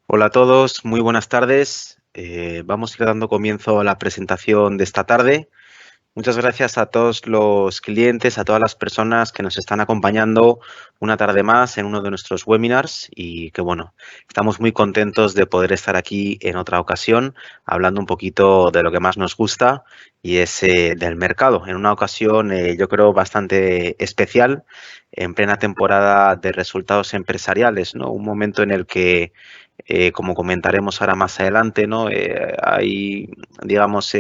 Hola a todos, muy buenas tardes. Vamos a ir dando comienzo a la presentación de esta tarde. Muchas gracias a todos los clientes, a todas las personas que nos están acompañando una tarde más en uno de nuestros webinars y que bueno, estamos muy contentos de poder estar aquí en otra ocasión hablando un poquito de lo que más nos gusta y es del mercado. En una ocasión yo creo bastante especial, en plena temporada de resultados empresariales, ¿no? Un momento en el que como comentaremos ahora más adelante, ¿no? Hay, digamos,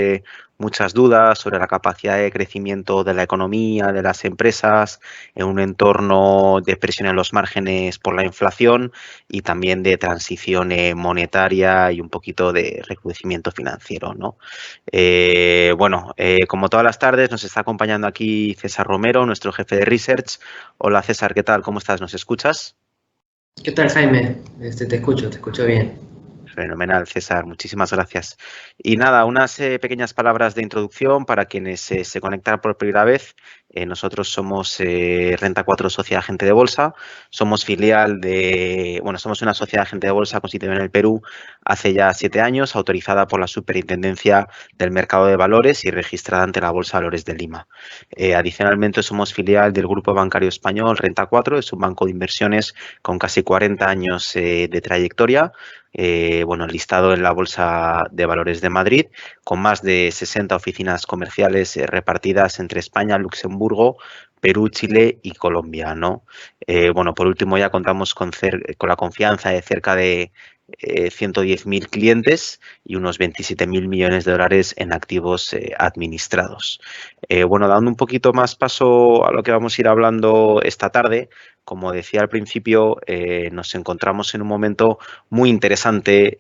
muchas dudas sobre la capacidad de crecimiento de la economía, de las empresas, en un entorno de presión en los márgenes por la inflación y también de transición monetaria y un poquito de recrudecimiento financiero, ¿no? Como todas las tardes, nos está acompañando aquí César Romero, nuestro jefe de research. Hola César, ¿qué tal? ¿Cómo estás? ¿Nos escuchas? ¿Qué tal, Jaime? Te escucho bien. Fenomenal, César, muchísimas gracias. Y nada, unas pequeñas palabras de introducción para quienes se conectan por primera vez. Nosotros somos Renta 4 Sociedad Agente de Bolsa, somos filial de, bueno, somos una sociedad agente de bolsa constituida en el Perú hace ya 7 años, autorizada por la Superintendencia del Mercado de Valores y registrada ante la Bolsa de Valores de Lima. Adicionalmente, somos filial del Grupo Bancario Español Renta 4, es un banco de inversiones con casi 40 años de trayectoria, listado en la Bolsa de Valores de Madrid, con más de 60 oficinas comerciales repartidas entre España, Luxemburgo, Perú, Chile y Colombia, ¿no? Por último, ya contamos con la confianza de cerca de 110.000 clientes y unos 27.000 millones de dólares en activos administrados. Dando un poquito más paso a lo que vamos a ir hablando esta tarde, como decía al principio, nos encontramos en un momento muy interesante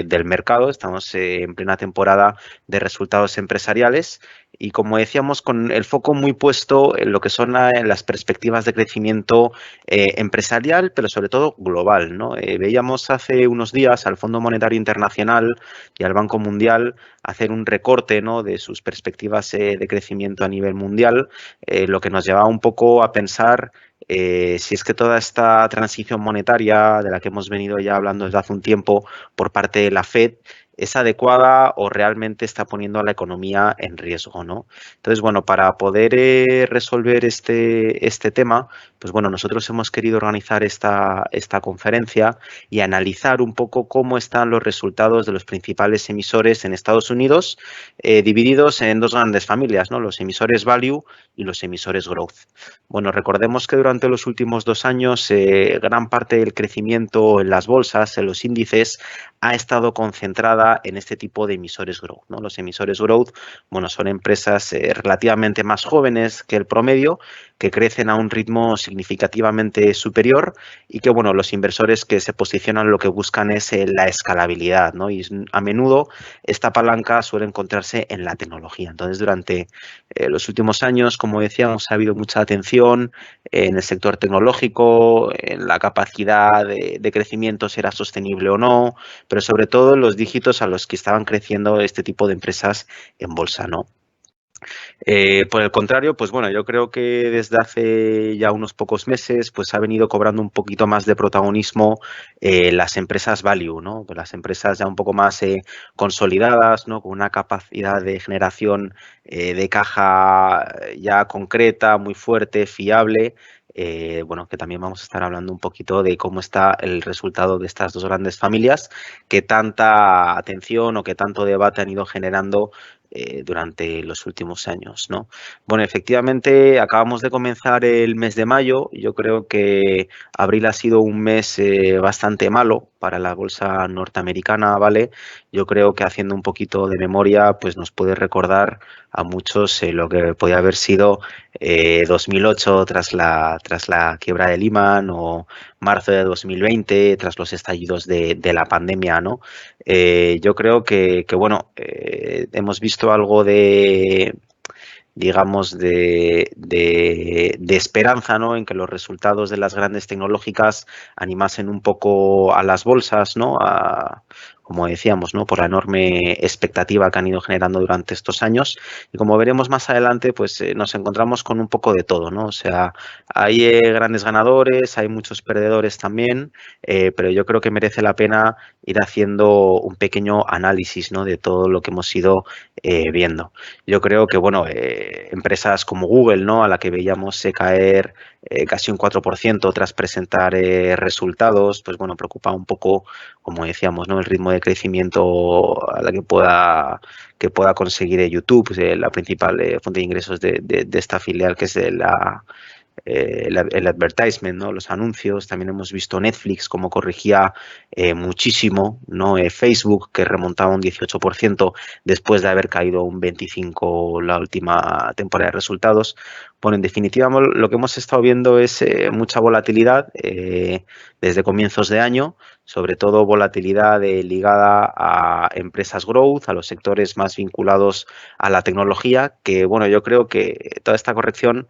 del mercado. Estamos en plena temporada de resultados empresariales y, como decíamos, con el foco muy puesto en lo que son las perspectivas de crecimiento empresarial, pero sobre todo global, ¿no? Veíamos hace unos días al Fondo Monetario Internacional y al Banco Mundial hacer un recorte, ¿no?, de sus perspectivas de crecimiento a nivel mundial, lo que nos llevaba un poco a pensar si es que toda esta transición monetaria de la que hemos venido ya hablando desde hace un tiempo por parte de la Fed es adecuada o realmente está poniendo a la economía en riesgo, ¿no? Entonces, bueno, para poder resolver este tema, pues bueno, nosotros hemos querido organizar esta conferencia y analizar un poco cómo están los resultados de los principales emisores en Estados Unidos, divididos en dos grandes familias, ¿no? Los emisores value y los emisores growth. Bueno, recordemos que durante los últimos 2 años gran parte del crecimiento en las bolsas, en los índices, ha estado concentrada en este tipo de emisores growth, ¿no? Los emisores growth, bueno, son empresas relativamente más jóvenes que el promedio, que crecen a un ritmo significativamente superior y que, bueno, los inversores que se posicionan lo que buscan es la escalabilidad, ¿no? Y a menudo esta palanca suele encontrarse en la tecnología. Entonces, durante los últimos años, como decíamos, ha habido mucha atención en el sector tecnológico, en la capacidad de crecimiento, si era sostenible o no, pero sobre todo en los dígitos a los que estaban creciendo este tipo de empresas en bolsa, ¿no? Por el contrario, pues bueno, yo creo que desde hace ya unos pocos meses pues ha venido cobrando un poquito más de protagonismo las empresas value, ¿no? Pues las empresas ya un poco más consolidadas, ¿no? Con una capacidad de generación de caja ya concreta, muy fuerte, fiable. Que también vamos a estar hablando un poquito de cómo está el resultado de estas dos grandes familias, que tanta atención o que tanto debate han ido generando durante los últimos años, ¿no? Bueno, efectivamente, acabamos de comenzar el mes de mayo. Yo creo que abril ha sido un mes bastante malo para la bolsa norteamericana, ¿vale? Yo creo que, haciendo un poquito de memoria, pues nos puede recordar a muchos lo que podía haber sido 2008 tras la quiebra de Lehman, o marzo de 2020 tras los estallidos de la pandemia, ¿no? Yo creo que hemos visto algo de, digamos, de esperanza, ¿no? En que los resultados de las grandes tecnológicas animasen un poco a las bolsas, ¿no? como decíamos, ¿no? Por la enorme expectativa que han ido generando durante estos años. Y como veremos más adelante, pues nos encontramos con un poco de todo, ¿no? O sea, hay grandes ganadores, hay muchos perdedores también, pero yo creo que merece la pena ir haciendo un pequeño análisis, ¿no? De todo lo que hemos ido viendo. Yo creo que, bueno, empresas como Google, ¿no? A la que veíamos caer casi un 4% tras presentar resultados, pues bueno, preocupa un poco, como decíamos, ¿no? El ritmo de crecimiento a la que pueda conseguir YouTube, la principal fuente de ingresos de esta filial, que es el advertisement, ¿no? Los anuncios. También hemos visto Netflix como corregía muchísimo, ¿no? Facebook, que remontaba un 18% después de haber caído un 25% la última temporada de resultados. Bueno, en definitiva, lo que hemos estado viendo es mucha volatilidad desde comienzos de año, sobre todo volatilidad ligada a empresas growth, a los sectores más vinculados a la tecnología, que bueno, yo creo que toda esta corrección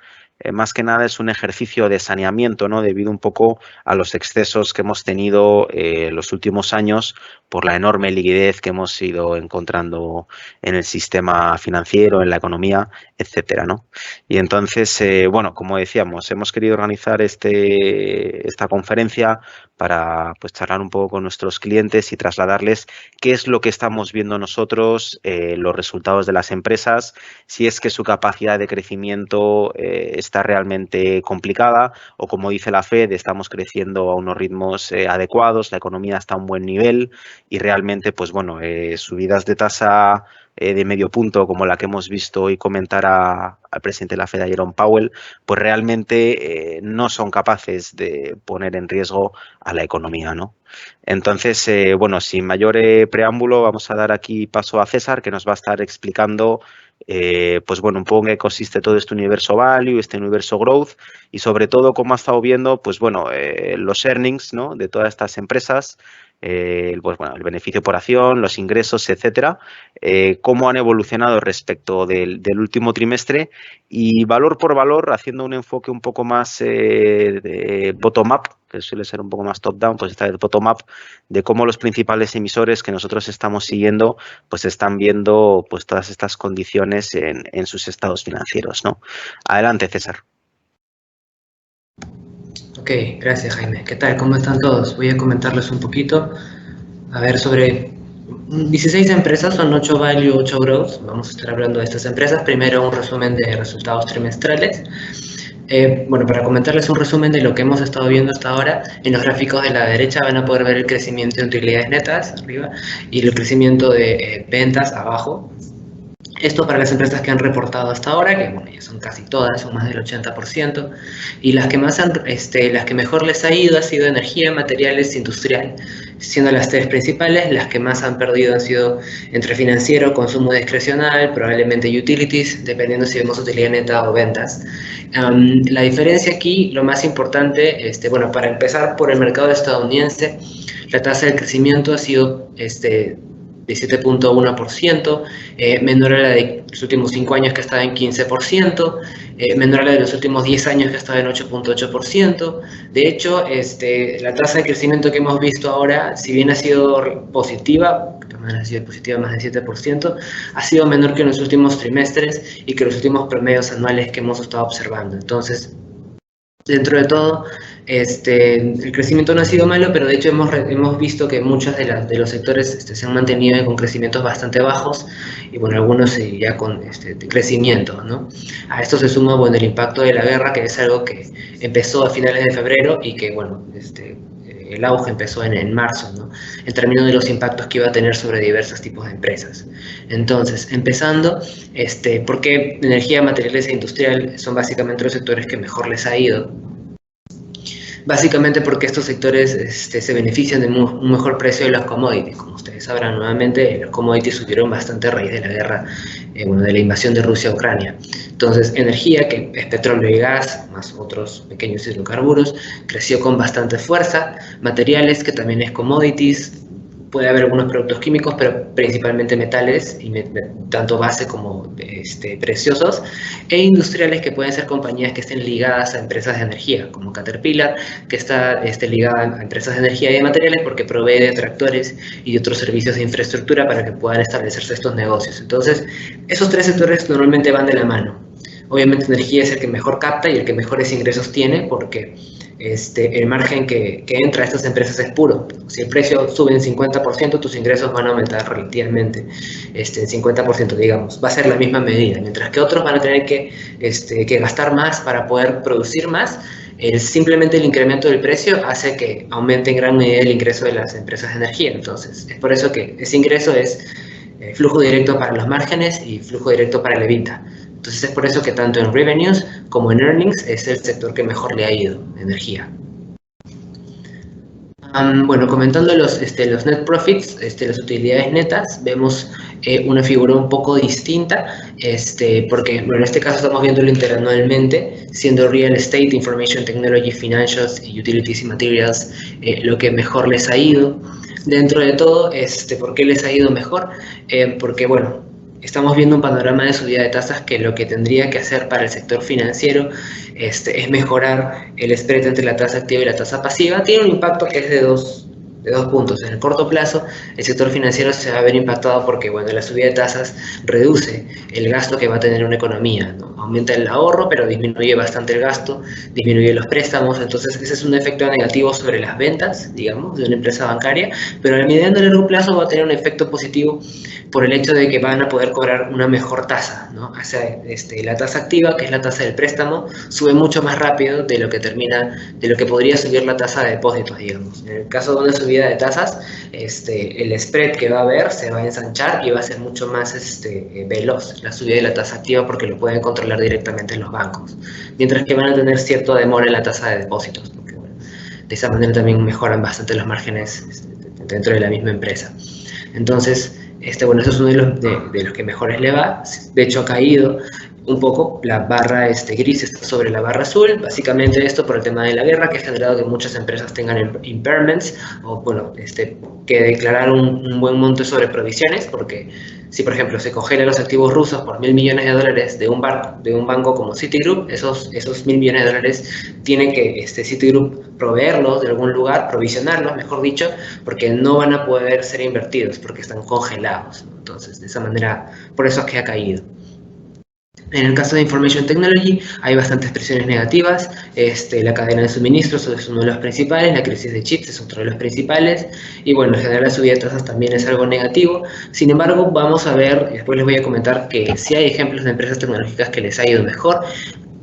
más que nada es un ejercicio de saneamiento, ¿no? Debido un poco a los excesos que hemos tenido los últimos años por la enorme liquidez que hemos ido encontrando en el sistema financiero, en la economía, etcétera, ¿no? Y entonces, bueno, como decíamos, hemos querido organizar esta conferencia para pues charlar un poco con nuestros clientes y trasladarles qué es lo que estamos viendo nosotros, los resultados de las empresas, si es que su capacidad de crecimiento está realmente complicada o, como dice la Fed, estamos creciendo a unos ritmos adecuados, la economía está a un buen nivel y realmente, pues bueno, subidas de tasa de medio punto como la que hemos visto hoy comentar al presidente de la Fed, Jerome Powell, pues realmente no son capaces de poner en riesgo a la economía, ¿no? Entonces, bueno, sin mayor preámbulo, vamos a dar aquí paso a César, que nos va a estar explicando pues bueno, un poco en qué consiste todo este universo value, este universo growth y sobre todo cómo ha estado viendo, pues bueno, los earnings, ¿no? De todas estas empresas, pues bueno, el beneficio por acción, los ingresos, etcétera, cómo han evolucionado respecto del último trimestre y valor por valor, haciendo un enfoque un poco más de bottom-up, que suele ser un poco más top-down, pues esta vez bottom-up, de cómo los principales emisores que nosotros estamos siguiendo, pues están viendo pues todas estas condiciones en sus estados financieros, ¿no? Adelante, César. Ok, gracias Jaime. ¿Qué tal? ¿Cómo están todos? Voy a comentarles un poquito, a ver, sobre 16 empresas, son 8 value, 8 growth. Vamos a estar hablando de estas empresas. Primero un resumen de resultados trimestrales. Bueno, para comentarles un resumen de lo que hemos estado viendo hasta ahora, en los gráficos de la derecha van a poder ver el crecimiento de utilidades netas arriba y el crecimiento de ventas abajo. Esto para las empresas que han reportado hasta ahora, que bueno, ya son casi todas, son más del 80%, y las que las que mejor les ha ido sido energía, materiales, industrial, siendo las tres principales. Las que más han perdido han sido entre financiero, consumo discrecional, probablemente utilities, dependiendo si vemos utilidad neta o ventas. La diferencia aquí, lo más importante, bueno, para empezar por el mercado estadounidense, la tasa de crecimiento ha sido de 7.1%, menor a la de los últimos 5 años que estaba en 15%, menor a la de los últimos 10 años que estaba en 8.8%. De hecho, la tasa de crecimiento que hemos visto ahora, si bien ha sido positiva, ha sido positiva más del 7%, ha sido menor que en los últimos trimestres y que los últimos promedios anuales que hemos estado observando. Entonces, dentro de todo, el crecimiento no ha sido malo, pero de hecho hemos visto que muchos de los sectores se han mantenido con crecimientos bastante bajos y bueno, algunos ya con crecimiento, ¿no? A esto se suma bueno, el impacto de la guerra, que es algo que empezó a finales de febrero y que bueno, el auge empezó en marzo, ¿no? En términos de los impactos que iba a tener sobre diversos tipos de empresas. Entonces, empezando, ¿por qué energía, materiales e industrial son básicamente los sectores que mejor les ha ido? Básicamente porque estos sectores se benefician de un mejor precio de los commodities. Como ustedes sabrán, nuevamente los commodities subieron bastante a raíz de la guerra, bueno, de la invasión de Rusia a Ucrania. Entonces, energía, que es petróleo y gas, más otros pequeños hidrocarburos, creció con bastante fuerza. Materiales, que también es commodities, puede haber algunos productos químicos, pero principalmente metales, y tanto base como preciosos, e industriales, que pueden ser compañías que estén ligadas a empresas de energía, como Caterpillar, que está ligada a empresas de energía y de materiales porque provee de tractores y de otros servicios de infraestructura para que puedan establecerse estos negocios. Entonces, esos tres sectores normalmente van de la mano. Obviamente energía es el que mejor capta y el que mejores ingresos tiene, porque el margen que entra a estas empresas es puro. Si el precio sube en 50%, tus ingresos van a aumentar relativamente en 50%, digamos. Va a ser la misma medida, mientras que otros van a tener que gastar más para poder producir más. Simplemente el incremento del precio hace que aumente en gran medida el ingreso de las empresas de energía. Entonces, es por eso que ese ingreso es flujo directo para los márgenes y flujo directo para el EBITDA. Entonces es por eso que tanto en revenues como en earnings es el sector que mejor le ha ido, energía. Bueno, comentando los net profits, las utilidades netas, vemos una figura un poco distinta, porque bueno, en este caso estamos viéndolo interanualmente, siendo Real Estate, Information Technology, Financials, Utilities y Materials lo que mejor les ha ido. Dentro de todo, ¿por qué les ha ido mejor? Porque, bueno, estamos viendo un panorama de subida de tasas que lo que tendría que hacer para el sector financiero es mejorar el spread entre la tasa activa y la tasa pasiva. Tiene un impacto que es de dos puntos. En el corto plazo, el sector financiero se va a ver impactado porque, bueno, la subida de tasas reduce el gasto que va a tener una economía, ¿no? Aumenta el ahorro, pero disminuye bastante el gasto, disminuye los préstamos. Entonces, ese es un efecto negativo sobre las ventas, digamos, de una empresa bancaria, pero a mediano y largo plazo va a tener un efecto positivo por el hecho de que van a poder cobrar una mejor tasa, ¿no? O sea, la tasa activa, que es la tasa del préstamo, sube mucho más rápido de lo que podría subir la tasa de depósitos, digamos. En el caso de una subida de tasas, el spread que va a haber se va a ensanchar y va a ser mucho más veloz la subida de la tasa activa, porque lo pueden controlar directamente los bancos, mientras que van a tener cierto demora en la tasa de depósitos, porque, bueno, de esa manera también mejoran bastante los márgenes dentro de la misma empresa. Entonces, bueno, eso es uno de los que mejores le va. De hecho, ha caído un poco, la barra gris está sobre la barra azul. Básicamente esto por el tema de la guerra, que ha generado que muchas empresas tengan impairments, o bueno, que declarar un buen monto sobre provisiones, porque si por ejemplo se congelan los activos rusos por $1.000 millones de un banco como Citigroup, esos $1.000 millones tienen que Citigroup proveerlos de algún lugar, provisionarlos, mejor dicho, porque no van a poder ser invertidos, porque están congelados, ¿no? Entonces, de esa manera, por eso es que ha caído. En el caso de Information Technology hay bastantes presiones negativas. La cadena de suministros es uno de los principales, la crisis de chips es otro de los principales, y bueno, en general la subida de tasas también es algo negativo. Sin embargo, vamos a ver, después les voy a comentar que sí hay ejemplos de empresas tecnológicas que les ha ido mejor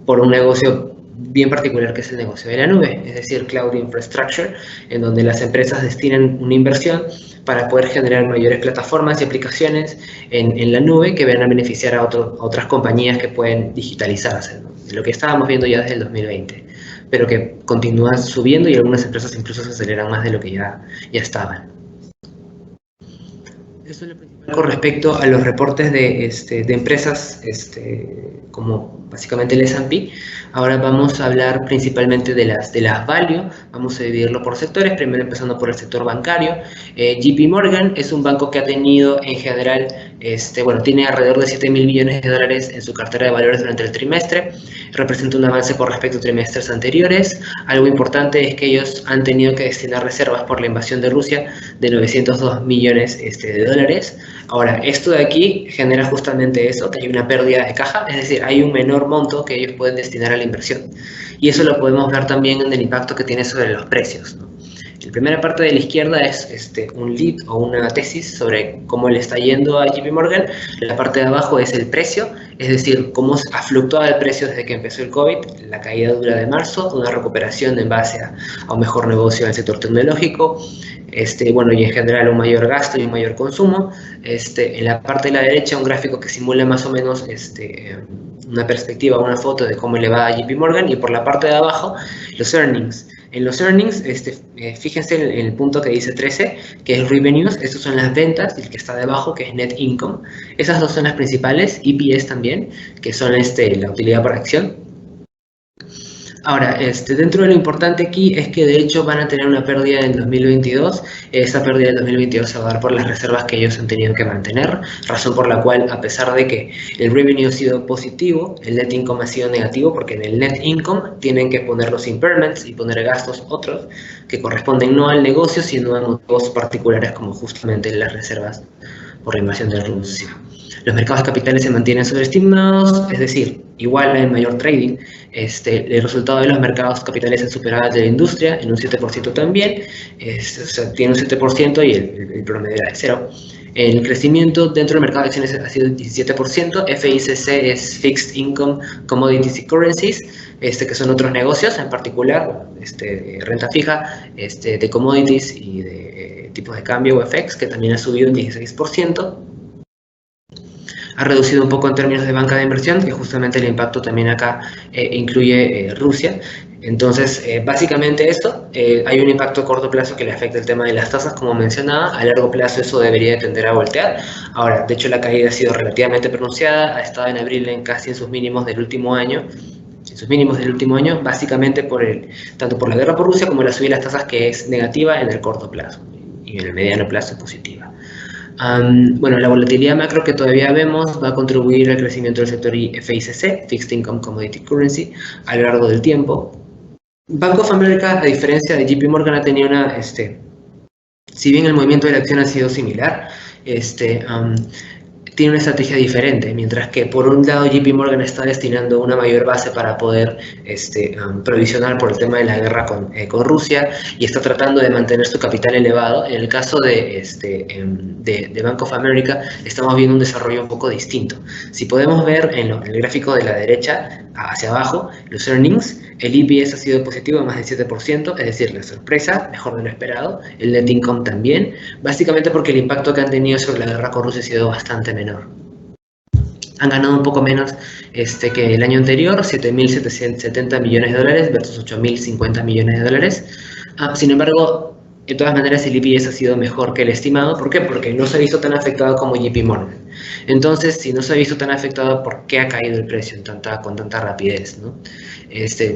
por un negocio bien particular, que es el negocio de la nube, es decir, Cloud Infrastructure, en donde las empresas destinan una inversión para poder generar mayores plataformas y aplicaciones en la nube que van a beneficiar a otras compañías que pueden digitalizarse, ¿no? Lo que estábamos viendo ya desde el 2020, pero que continúa subiendo, y algunas empresas incluso se aceleran más de lo que ya estaban. Eso es lo principal con respecto a los reportes de empresas como básicamente el S&P. Ahora vamos a hablar principalmente de las value. Vamos a dividirlo por sectores, primero empezando por el sector bancario. JP Morgan es un banco que ha tenido en general, bueno, tiene alrededor de $7.000 millones en su cartera de valores durante el trimestre. Representa un avance con respecto a trimestres anteriores. Algo importante es que ellos han tenido que destinar reservas por la invasión de Rusia de $902 millones de dólares. Ahora, esto de aquí genera justamente eso, que hay una pérdida de caja, es decir, hay un menor monto que ellos pueden destinar a la inversión. Y eso lo podemos ver también en el impacto que tiene sobre los precios, ¿no? La primera parte de la izquierda es un lead o una tesis sobre cómo le está yendo a JP Morgan. La parte de abajo es el precio, es decir, cómo ha fluctuado el precio desde que empezó el COVID, la caída dura de marzo, una recuperación en base a un mejor negocio en el sector tecnológico, bueno, y en general un mayor gasto y un mayor consumo. En la parte de la derecha un gráfico que simula más o menos una perspectiva, una foto de cómo le va a JP Morgan, y por la parte de abajo los earnings. En los earnings, fíjense en el punto que dice 13, que es revenues. Estos son las ventas, y el que está debajo, que es net income. Esas dos son las principales, EPS también, que son la utilidad por acción. Ahora, dentro de lo importante aquí es que de hecho van a tener una pérdida en 2022. Esa pérdida en 2022 se va a dar por las reservas que ellos han tenido que mantener, razón por la cual, a pesar de que el revenue ha sido positivo, el net income ha sido negativo, porque en el net income tienen que poner los impairments y poner gastos otros que corresponden no al negocio, sino a motivos particulares como justamente las reservas por la invasión de Rusia. Los mercados de capitales se mantienen sobreestimados, es decir, igual hay mayor trading. El resultado de los mercados capitales ha superado el de la industria en un 7% también, o sea, tiene un 7% y el promedio era de 0. El crecimiento dentro del mercado de acciones ha sido 17%, FICC es Fixed Income, Commodities y Currencies, que son otros negocios, en particular renta fija, de commodities y de tipos de cambio o FX, que también ha subido un 16%. Ha reducido un poco en términos de banca de inversión, que justamente el impacto también acá incluye Rusia. Entonces, básicamente esto, hay un impacto a corto plazo que le afecta el tema de las tasas, como mencionaba. A largo plazo eso debería tender a voltear. Ahora, de hecho la caída ha sido relativamente pronunciada, ha estado en abril casi en sus mínimos del último año, básicamente tanto por la guerra por Rusia como la subida de las tasas, que es negativa en el corto plazo y en el mediano plazo es positiva. Bueno, la volatilidad macro que todavía vemos va a contribuir al crecimiento del sector FICC, Fixed Income Commodity Currency, a lo largo del tiempo. Bank of America, a diferencia de JP Morgan, ha tenido si bien el movimiento de la acción ha sido similar, tiene una estrategia diferente, mientras que por un lado JP Morgan está destinando una mayor base para poder provisionar por el tema de la guerra con Rusia y está tratando de mantener su capital elevado. En el caso de Bank of America estamos viendo un desarrollo un poco distinto. Si podemos ver en el gráfico de la derecha hacia abajo, los earnings, el EPS ha sido positivo de más del 7%, es decir, la sorpresa, mejor de lo esperado, el net income también, básicamente porque el impacto que han tenido sobre la guerra con Rusia ha sido bastante menor. Han ganado un poco menos que el año anterior, 7.770 millones de dólares versus 8.050 millones de dólares. Sin embargo, de todas maneras el EPS ha sido mejor que el estimado. ¿Por qué? Porque no se ha visto tan afectado como JP Morgan. Entonces, si no se ha visto tan afectado, ¿por qué ha caído el precio con tanta rapidez, ¿no?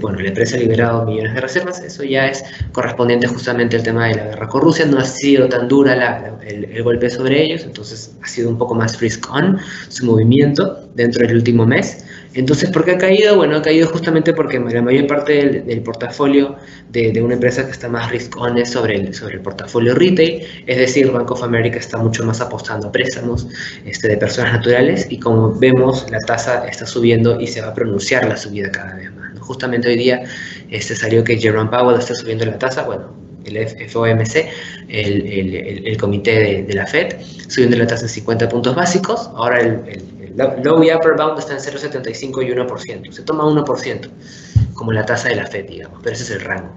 Bueno, la empresa ha liberado millones de reservas, eso ya es correspondiente justamente al tema de la guerra con Rusia. No ha sido tan dura el golpe sobre ellos, entonces ha sido un poco más risk on su movimiento dentro del último mes. Entonces, ¿por qué ha caído? Bueno, ha caído justamente porque la mayor parte del portafolio de una empresa que está más risk on es sobre el portafolio retail, es decir, Bank of America está mucho más apostando a préstamos de personas naturales y como vemos la tasa está subiendo y se va a pronunciar la subida cada vez más, ¿no? Justamente hoy día salió que Jerome Powell está subiendo la tasa, bueno, el FOMC, el comité de la Fed, subiendo la tasa en 50 puntos básicos. Ahora el low y upper bound está en 0,75 y 1%. Se toma 1% como la tasa de la Fed, digamos, pero ese es el rango.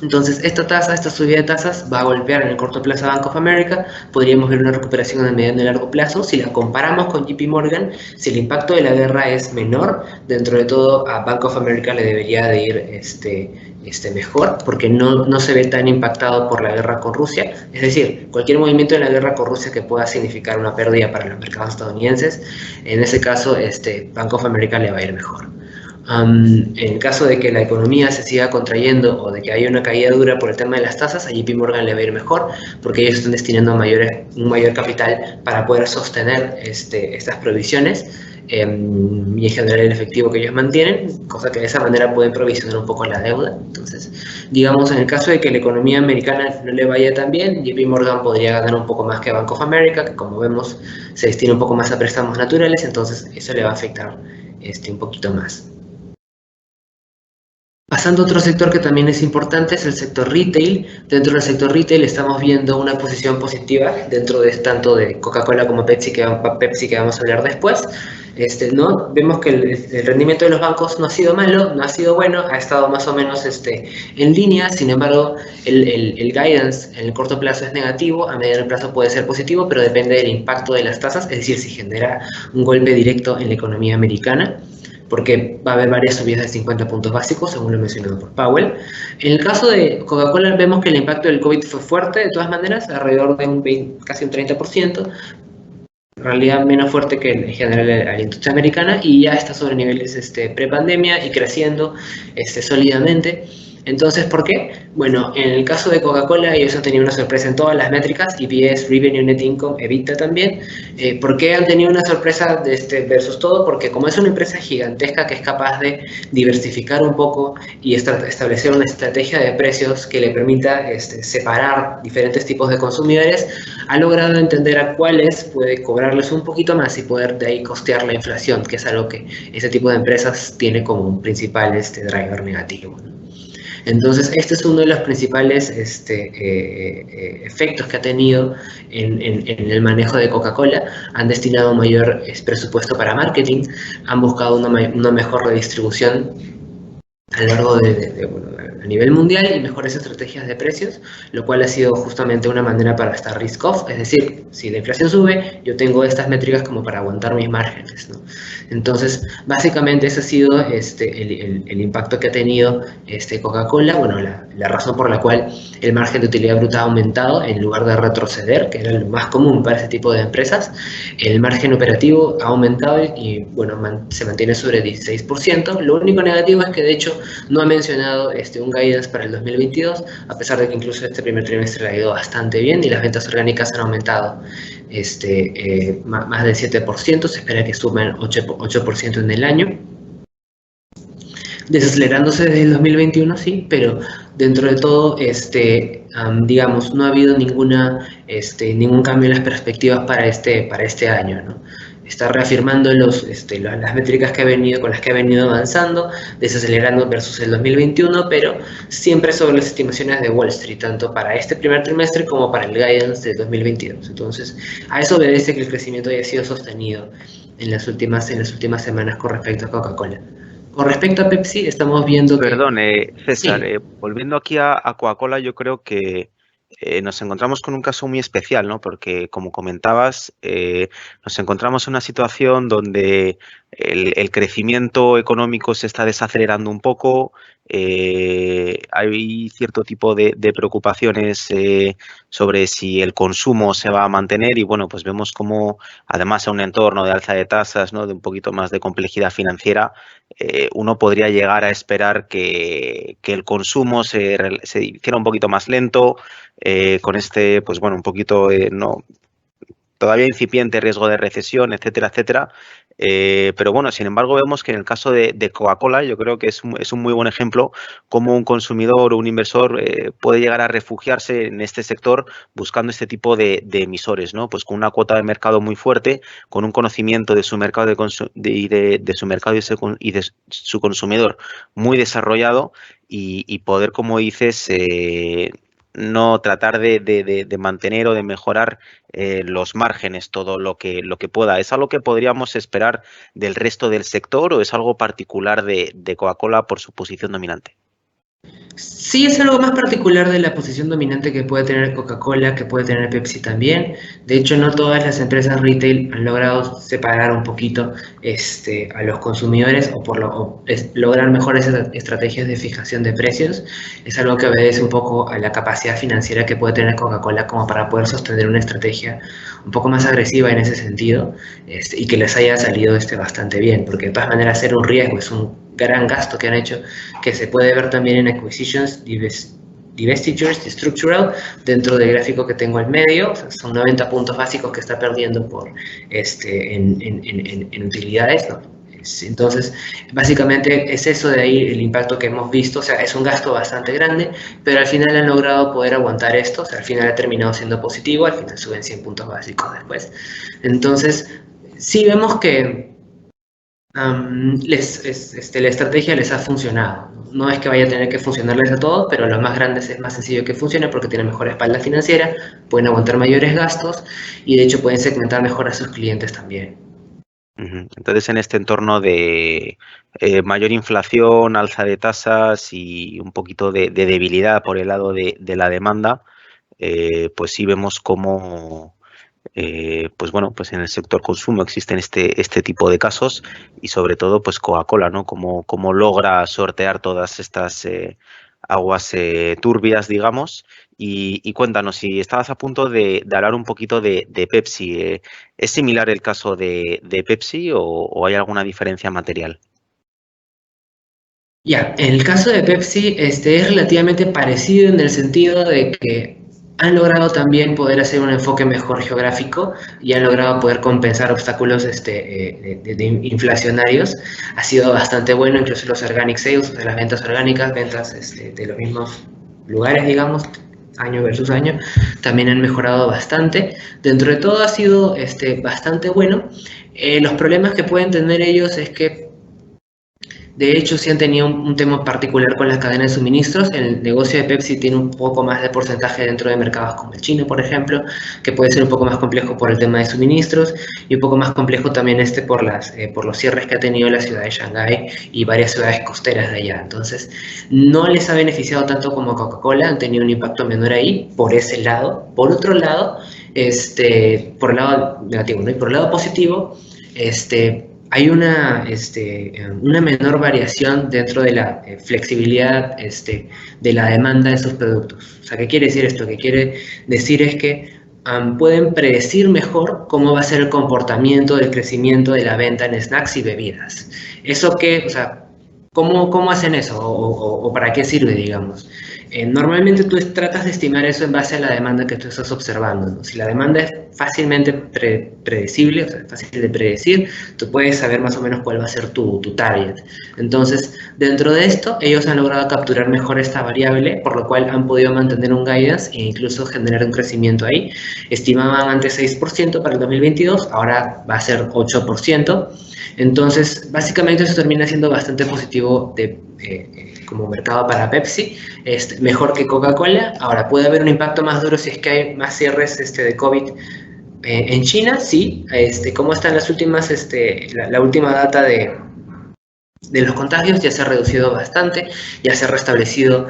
Entonces, esta subida de tasas va a golpear en el corto plazo a Bank of America. Podríamos ver una recuperación en el mediano y largo plazo. Si la comparamos con JP Morgan, si el impacto de la guerra es menor, dentro de todo a Bank of America le debería de ir mejor, porque no se ve tan impactado por la guerra con Rusia. Es decir, cualquier movimiento de la guerra con Rusia que pueda significar una pérdida para los mercados estadounidenses, en ese caso Bank of America le va a ir mejor. En el caso de que la economía se siga contrayendo o de que haya una caída dura por el tema de las tasas, a JP Morgan le va a ir mejor porque ellos están destinando un mayor capital para poder sostener estas provisiones y en general el efectivo que ellos mantienen, cosa que de esa manera pueden provisionar un poco la deuda. Entonces, digamos, en el caso de que la economía americana no le vaya tan bien, JP Morgan podría ganar un poco más que Bank of America, que como vemos se destina un poco más a préstamos naturales, entonces eso le va a afectar un poquito más. Pasando a otro sector que también es importante, es el sector retail. Dentro del sector retail estamos viendo una posición positiva dentro de tanto de Coca-Cola como Pepsi, que vamos a hablar después. ¿No? Vemos que el rendimiento de los bancos no ha sido malo, no ha sido bueno, ha estado más o menos en línea. Sin embargo, el guidance en el corto plazo es negativo, a mediano plazo puede ser positivo, pero depende del impacto de las tasas, es decir, si genera un golpe directo en la economía americana, porque va a haber varias subidas de 50 puntos básicos, según lo mencionado por Powell. En el caso de Coca-Cola vemos que el impacto del COVID fue fuerte, de todas maneras, alrededor de casi un 30%, en realidad menos fuerte que en general la industria americana y ya está sobre niveles pre-pandemia y creciendo sólidamente. Entonces, ¿por qué? Bueno, en el caso de Coca-Cola, ellos han tenido una sorpresa en todas las métricas, EPS, Revenue, Net Income, EBITDA también. ¿Por qué han tenido una sorpresa versus todo? Porque como es una empresa gigantesca que es capaz de diversificar un poco y establecer una estrategia de precios que le permita separar diferentes tipos de consumidores, ha logrado entender a cuáles puede cobrarles un poquito más y poder de ahí costear la inflación, que es algo que ese tipo de empresas tiene como un principal driver negativo, ¿no? Entonces, este es uno de los principales efectos que ha tenido en el manejo de Coca-Cola. Han destinado mayor presupuesto para marketing, han buscado una mejor redistribución a lo largo a nivel mundial y mejores estrategias de precios, lo cual ha sido justamente una manera para estar risk off, es decir, si la inflación sube, yo tengo estas métricas como para aguantar mis márgenes, ¿no? Entonces, básicamente ese ha sido el impacto que ha tenido Coca-Cola, bueno, la razón por la cual el margen de utilidad bruta ha aumentado en lugar de retroceder, que era lo más común para ese tipo de empresas. El margen operativo ha aumentado y bueno, se mantiene sobre 16%. Lo único negativo es que de hecho no ha mencionado un guidance para el 2022, a pesar de que incluso este primer trimestre le ha ido bastante bien y las ventas orgánicas han aumentado más del 7%, se espera que sumen 8% en el año. Desacelerándose desde el 2021, sí, pero dentro de todo, digamos, no ha habido ningún cambio en las perspectivas para este año, ¿no? Está reafirmando las métricas con las que ha venido avanzando, desacelerando versus el 2021, pero siempre sobre las estimaciones de Wall Street, tanto para este primer trimestre como para el guidance de 2022. Entonces, a eso obedece que el crecimiento haya sido sostenido en las últimas semanas con respecto a Coca-Cola. Con respecto a Pepsi, estamos viendo que... Perdón, César, Sí. Volviendo aquí a Coca-Cola, yo creo que nos encontramos con un caso muy especial, ¿no? Porque, como comentabas, nos encontramos en una situación donde el crecimiento económico se está desacelerando un poco, hay cierto tipo de preocupaciones sobre si el consumo se va a mantener y, bueno, pues vemos como, además, en un entorno de alza de tasas, ¿no? De un poquito más de complejidad financiera, uno podría llegar a esperar que el consumo se hiciera un poquito más lento, con pues bueno, un poquito, no, todavía incipiente riesgo de recesión, etcétera, etcétera. Pero bueno, sin embargo, vemos que en el caso de Coca-Cola, yo creo que es un muy buen ejemplo cómo un consumidor o un inversor puede llegar a refugiarse en este sector buscando este tipo de emisores, ¿no? Pues con una cuota de mercado muy fuerte, con un conocimiento de su mercado de su mercado y de su consumidor muy desarrollado y poder, como dices, no tratar de mantener o de mejorar los márgenes, todo lo que pueda. ¿Es algo que podríamos esperar del resto del sector o es algo particular de Coca-Cola por su posición dominante? Sí, es algo más particular de la posición dominante que puede tener Coca-Cola, que puede tener Pepsi también. De hecho, no todas las empresas retail han logrado separar un poquito a los consumidores lograr mejores estrategias de fijación de precios. Es algo que obedece un poco a la capacidad financiera que puede tener Coca-Cola como para poder sostener una estrategia un poco más agresiva en ese sentido y que les haya salido bastante bien, porque de todas maneras ser un riesgo es un gran gasto que han hecho, que se puede ver también en acquisitions, divestitures, structural, dentro del gráfico que tengo al medio. O sea, son 90 puntos básicos que está perdiendo en utilidades, ¿no? Entonces, básicamente es eso de ahí el impacto que hemos visto. O sea, es un gasto bastante grande, pero al final han logrado poder aguantar esto. O sea, al final ha terminado siendo positivo, al final suben 100 puntos básicos después. Entonces, sí vemos que la estrategia les ha funcionado. No es que vaya a tener que funcionarles a todos, pero a los más grandes es más sencillo que funcione porque tienen mejor espalda financiera, pueden aguantar mayores gastos y de hecho pueden segmentar mejor a sus clientes también. Entonces, en este entorno de mayor inflación, alza de tasas y un poquito de debilidad por el lado de la demanda, pues sí vemos cómo pues bueno, pues en el sector consumo existen este tipo de casos y sobre todo pues Coca-Cola, ¿no? Cómo logra sortear todas estas aguas turbias, digamos. Y cuéntanos, si estabas a punto de hablar un poquito de Pepsi, ¿es similar el caso de Pepsi o hay alguna diferencia material? Ya, en el caso de Pepsi, es relativamente parecido en el sentido de que han logrado también poder hacer un enfoque mejor geográfico y han logrado poder compensar obstáculos de inflacionarios. Ha sido bastante bueno, incluso los organic sales, o sea, las ventas orgánicas, ventas de los mismos lugares, digamos, año versus año, también han mejorado bastante. Dentro de todo ha sido bastante bueno. Los problemas que pueden tener ellos es que de hecho, sí han tenido un tema particular con las cadenas de suministros. El negocio de Pepsi tiene un poco más de porcentaje dentro de mercados como el chino, por ejemplo, que puede ser un poco más complejo por el tema de suministros y un poco más complejo también por los cierres que ha tenido la ciudad de Shanghái y varias ciudades costeras de allá. Entonces, no les ha beneficiado tanto como Coca-Cola, han tenido un impacto menor ahí por ese lado. Por otro lado, por el lado negativo, ¿no? Y por el lado positivo, hay una menor variación dentro de la flexibilidad de la demanda de estos productos. O sea, ¿qué quiere decir esto? Lo que quiere decir es que pueden predecir mejor cómo va a ser el comportamiento del crecimiento de la venta en snacks y bebidas. Eso que, o sea, ¿cómo hacen eso? ¿O para qué sirve, digamos? Normalmente tú tratas de estimar eso en base a la demanda que tú estás observando, ¿no? Si la demanda es fácilmente predecible, o sea, fácil de predecir, tú puedes saber más o menos cuál va a ser tu target. Entonces, dentro de esto, ellos han logrado capturar mejor esta variable, por lo cual han podido mantener un guidance e incluso generar un crecimiento ahí. Estimaban antes 6% para el 2022, ahora va a ser 8%. Entonces, básicamente eso termina siendo bastante positivo como mercado para Pepsi, mejor que Coca-Cola. Ahora, puede haber un impacto más duro si es que hay más cierres de COVID en China, sí. ¿Cómo están las últimas, la última data de los contagios? Ya se ha reducido bastante, ya se ha restablecido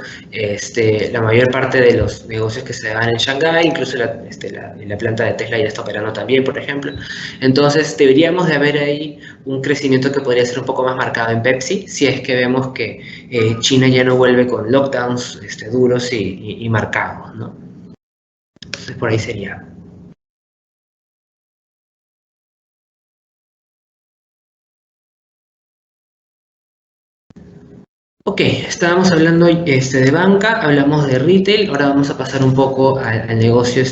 la mayor parte de los negocios que se dan en Shanghái, incluso la planta de Tesla ya está operando también, por ejemplo. Entonces deberíamos de haber ahí un crecimiento que podría ser un poco más marcado en Pepsi, si es que vemos que China ya no vuelve con lockdowns duros y marcados, ¿no? Entonces por ahí sería. Ok, estábamos hablando de banca, hablamos de retail, ahora vamos a pasar un poco al negocio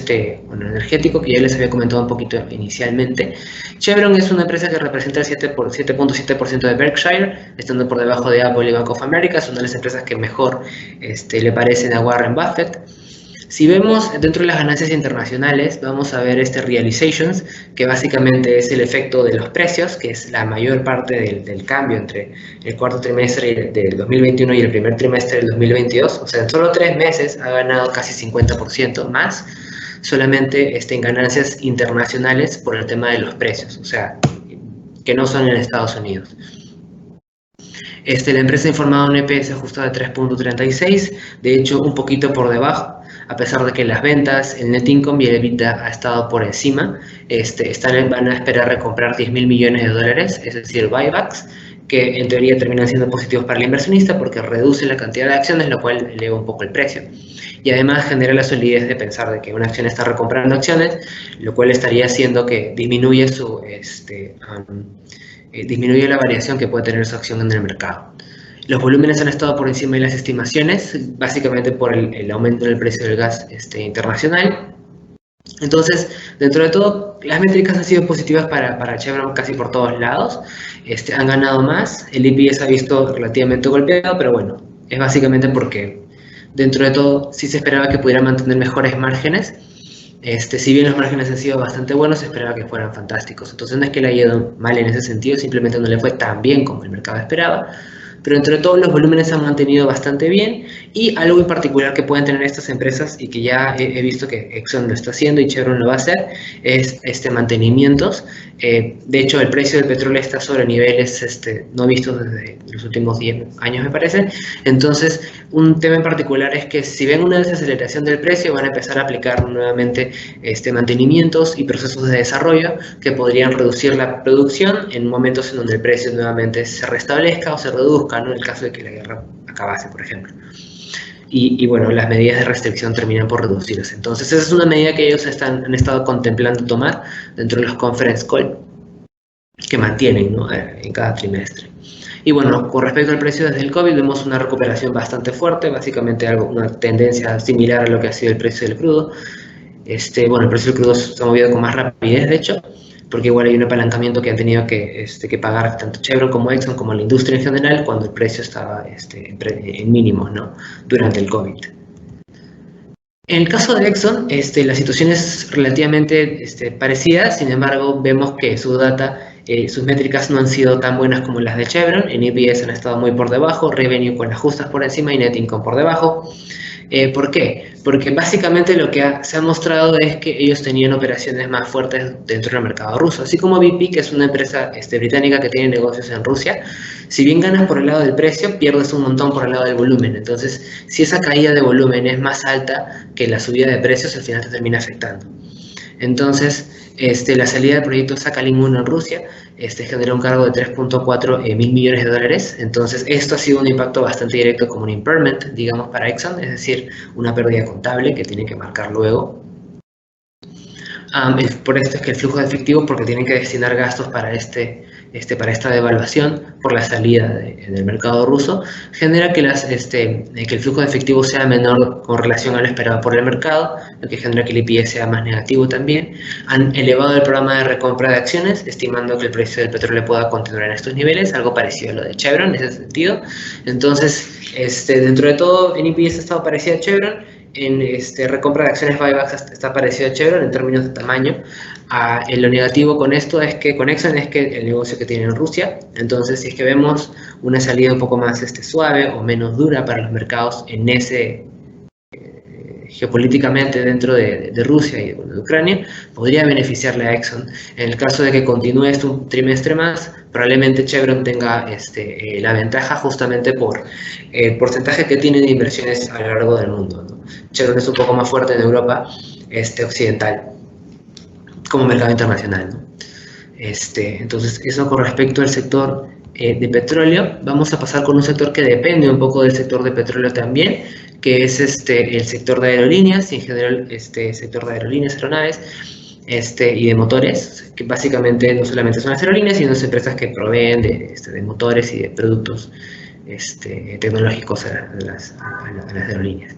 energético que ya les había comentado un poquito inicialmente. Chevron es una empresa que representa el 7.7% de Berkshire, estando por debajo de Apple y Bank of America, es una de las empresas que mejor le parecen a Warren Buffett. Si vemos dentro de las ganancias internacionales, vamos a ver realizations, que básicamente es el efecto de los precios, que es la mayor parte del cambio entre el cuarto trimestre del 2021 y el primer trimestre del 2022. O sea, en solo 3 meses ha ganado casi 50% más, solamente en ganancias internacionales por el tema de los precios, o sea, que no son en Estados Unidos. La empresa ha informado un EPS ajustado de 3.36, de hecho un poquito por debajo, a pesar de que las ventas, el net income y el EBITDA ha estado por encima. Van a esperar recomprar 10.000 millones de dólares, es decir, buybacks, que en teoría terminan siendo positivos para el inversionista porque reduce la cantidad de acciones, lo cual eleva un poco el precio. Y además genera la solidez de pensar de que una acción está recomprando acciones, lo cual estaría haciendo que disminuya disminuye la variación que puede tener su acción en el mercado. Los volúmenes han estado por encima de las estimaciones, básicamente por el aumento del precio del gas internacional. Entonces, dentro de todo, las métricas han sido positivas para Chevron casi por todos lados. Han ganado más, el EPS ha visto relativamente golpeado, pero bueno, es básicamente porque dentro de todo sí se esperaba que pudiera mantener mejores márgenes. Si bien los márgenes han sido bastante buenos, se esperaba que fueran fantásticos. Entonces no es que le haya ido mal en ese sentido, simplemente no le fue tan bien como el mercado esperaba. Pero entre todos los volúmenes se han mantenido bastante bien, y algo en particular que pueden tener estas empresas y que ya he visto que Exxon lo está haciendo y Chevron lo va a hacer es mantenimientos. De hecho, el precio del petróleo está sobre niveles no vistos desde los últimos 10 años, me parece. Entonces, un tema en particular es que si ven una desaceleración del precio, van a empezar a aplicar nuevamente mantenimientos y procesos de desarrollo que podrían reducir la producción en momentos en donde el precio nuevamente se restablezca o se reduzca, ¿no? En el caso de que la guerra acabase, por ejemplo. y bueno, las medidas de restricción terminan por reducirse. Entonces, esa es una medida que ellos han estado contemplando tomar dentro de los conference call que mantienen, ¿no?, en cada trimestre. Y bueno, con respecto al precio desde el COVID, vemos una recuperación bastante fuerte, básicamente una tendencia similar a lo que ha sido el precio del crudo. Bueno, el precio del crudo se ha movido con más rapidez, de hecho, porque igual hay un apalancamiento que han tenido que pagar tanto Chevron como Exxon como la industria en general cuando el precio estaba en mínimos, ¿no?, durante el COVID. En el caso de Exxon, la situación es relativamente parecida, sin embargo, vemos que su data, sus métricas no han sido tan buenas como las de Chevron. En EPS han estado muy por debajo, revenue con ajustes por encima y net income por debajo. ¿Por qué? Porque básicamente lo que se ha mostrado es que ellos tenían operaciones más fuertes dentro del mercado ruso, así como BP, que es una empresa británica que tiene negocios en Rusia. Si bien ganas por el lado del precio, pierdes un montón por el lado del volumen. Entonces, si esa caída de volumen es más alta que la subida de precios, al final te termina afectando. Entonces, la salida del proyecto Sakhalin 1 en Rusia generó un cargo de 3.4 mil millones de dólares. Entonces, esto ha sido un impacto bastante directo como un impairment, digamos, para Exxon, es decir, una pérdida contable que tienen que marcar luego. Por esto es que el flujo de efectivo, porque tienen que destinar gastos para para esta devaluación por la salida del mercado ruso, genera que el flujo de efectivo sea menor con relación a lo esperado por el mercado, lo que genera que el EPS sea más negativo también. Han elevado el programa de recompra de acciones, estimando que el precio del petróleo pueda continuar en estos niveles, algo parecido a lo de Chevron en ese sentido. Entonces, dentro de todo, en EPS ha estado parecido a Chevron. En recompra de acciones buybacks está parecido a Chevron en términos de tamaño. Lo negativo con esto es que con Exxon es que el negocio que tiene en Rusia. Entonces, si es que vemos una salida un poco más suave o menos dura para los mercados en geopolíticamente dentro de Rusia y de Ucrania, podría beneficiarle a Exxon. En el caso de que continúe esto un trimestre más, probablemente Chevron tenga la ventaja justamente por el porcentaje que tiene de inversiones a lo largo del mundo, ¿no? Chevron es un poco más fuerte en Europa occidental como mercado internacional, ¿no? Entonces, eso con respecto al sector de petróleo. Vamos a pasar con un sector que depende un poco del sector de petróleo también, que es el sector de aerolíneas, y en general sector de aerolíneas, aeronaves, y de motores, que básicamente no solamente son las aerolíneas, sino las empresas que proveen de motores y de productos tecnológicos a las aerolíneas.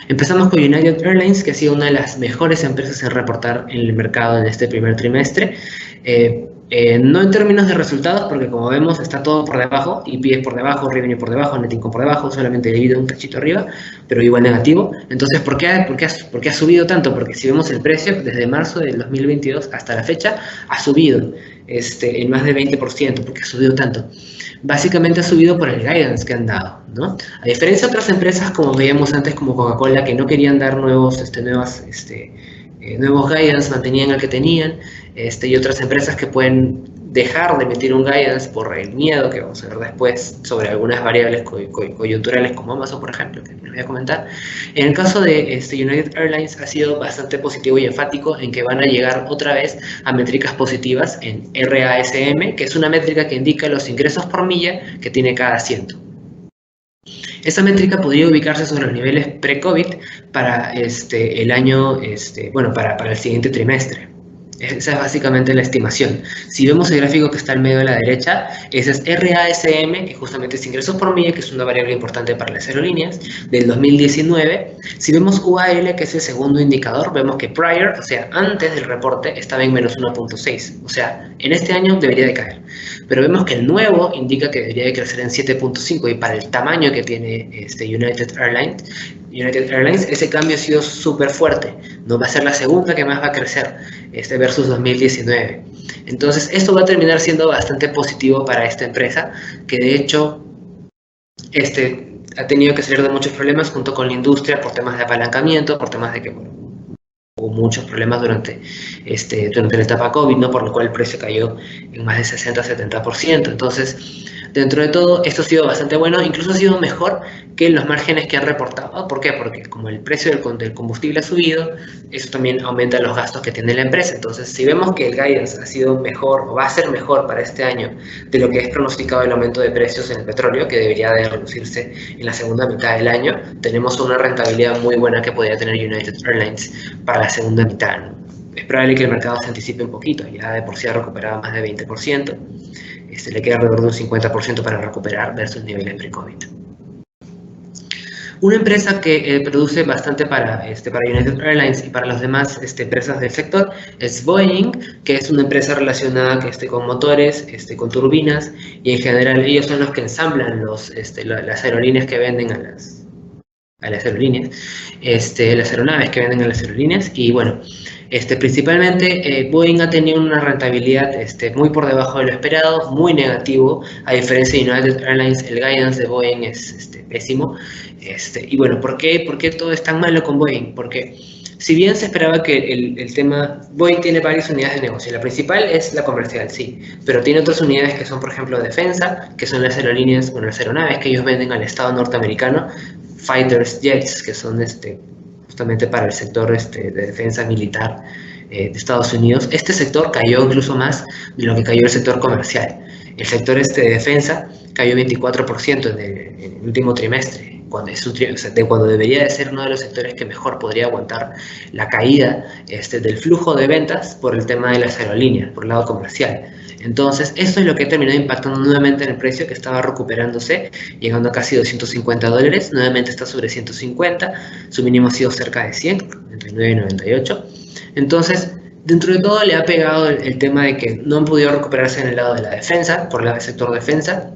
Empezamos con United Airlines, que ha sido una de las mejores empresas en reportar en el mercado en este primer trimestre. No en términos de resultados, porque como vemos está todo por debajo, EPS por debajo, revenue por debajo, net income por debajo, solamente debido a un cachito arriba, pero igual negativo. Entonces, ¿por qué ha subido tanto? Porque si vemos el precio, desde marzo del 2022 hasta la fecha, ha subido en más de 20%. ¿Por qué ha subido tanto? Básicamente ha subido por el guidance que han dado, ¿no? A diferencia de otras empresas, como veíamos antes, como Coca-Cola, que no querían dar nuevos guidance, mantenían el que tenían, y otras empresas que pueden dejar de emitir un guidance por el miedo, que vamos a ver después, sobre algunas variables coyunturales como Amazon, por ejemplo, que les voy a comentar. En el caso de United Airlines ha sido bastante positivo y enfático en que van a llegar otra vez a métricas positivas en RASM, que es una métrica que indica los ingresos por milla que tiene cada asiento. Esa métrica podría ubicarse sobre los niveles pre-COVID para el año, para el siguiente trimestre. Esa es básicamente la estimación. Si vemos el gráfico que está al medio de la derecha, ese es RASM, que justamente es ingresos por milla, que es una variable importante para las aerolíneas, del 2019. Si vemos UAL, que es el segundo indicador, vemos que prior, o sea, antes del reporte, estaba en menos 1.6. O sea, en este año debería de caer. Pero vemos que el nuevo indica que debería de crecer en 7.5, y para el tamaño que tiene United Airlines, ese cambio ha sido súper fuerte. No va a ser la segunda que más va a crecer versus 2019. Entonces, esto va a terminar siendo bastante positivo para esta empresa, que de hecho ha tenido que salir de muchos problemas junto con la industria por temas de apalancamiento, por temas de que hubo muchos problemas durante la etapa COVID, ¿no? Por lo cual el precio cayó en más de 60-70%. Entonces, Dentro de todo, esto ha sido bastante bueno, incluso ha sido mejor que los márgenes que han reportado. ¿Por qué? Porque como el precio del combustible ha subido, eso también aumenta los gastos que tiene la empresa. Entonces, si vemos que el guidance ha sido mejor o va a ser mejor para este año de lo que es pronosticado el aumento de precios en el petróleo, que debería de reducirse en la segunda mitad del año, tenemos una rentabilidad muy buena que podría tener United Airlines para la segunda mitad, ¿no? Es probable que el mercado se anticipe un poquito, ya de por sí ha recuperado más de 20%, le queda alrededor de un 50% para recuperar versus niveles pre-COVID. Una empresa que produce bastante para United Airlines y para las demás empresas del sector es Boeing, que es una empresa relacionada con motores, con turbinas, y en general ellos son los que ensamblan las aerolíneas que venden a las aerolíneas, las aeronaves que venden a las aerolíneas, y bueno, principalmente Boeing ha tenido una rentabilidad muy por debajo de lo esperado, muy negativo, a diferencia de United Airlines. El guidance de Boeing es pésimo, y bueno, ¿por qué todo es tan malo con Boeing? Porque si bien se esperaba que el tema, Boeing tiene varias unidades de negocio, la principal es la comercial, sí, pero tiene otras unidades que son, por ejemplo, defensa, que son las aerolíneas, bueno, las aeronaves que ellos venden al Estado norteamericano, fighters jets, que son justamente para el sector de defensa militar de Estados Unidos. Este sector cayó incluso más de lo que cayó el sector comercial. El sector de defensa cayó 24% en el último trimestre, cuando debería de ser uno de los sectores que mejor podría aguantar la caída del flujo de ventas por el tema de las aerolíneas, por el lado comercial. Entonces, esto es lo que terminó impactando nuevamente en el precio, que estaba recuperándose, llegando a casi $250, nuevamente está sobre 150, su mínimo ha sido cerca de 100, entre 9 y 98. Entonces, dentro de todo le ha pegado el tema de que no han podido recuperarse en el lado de la defensa, por el lado del sector defensa,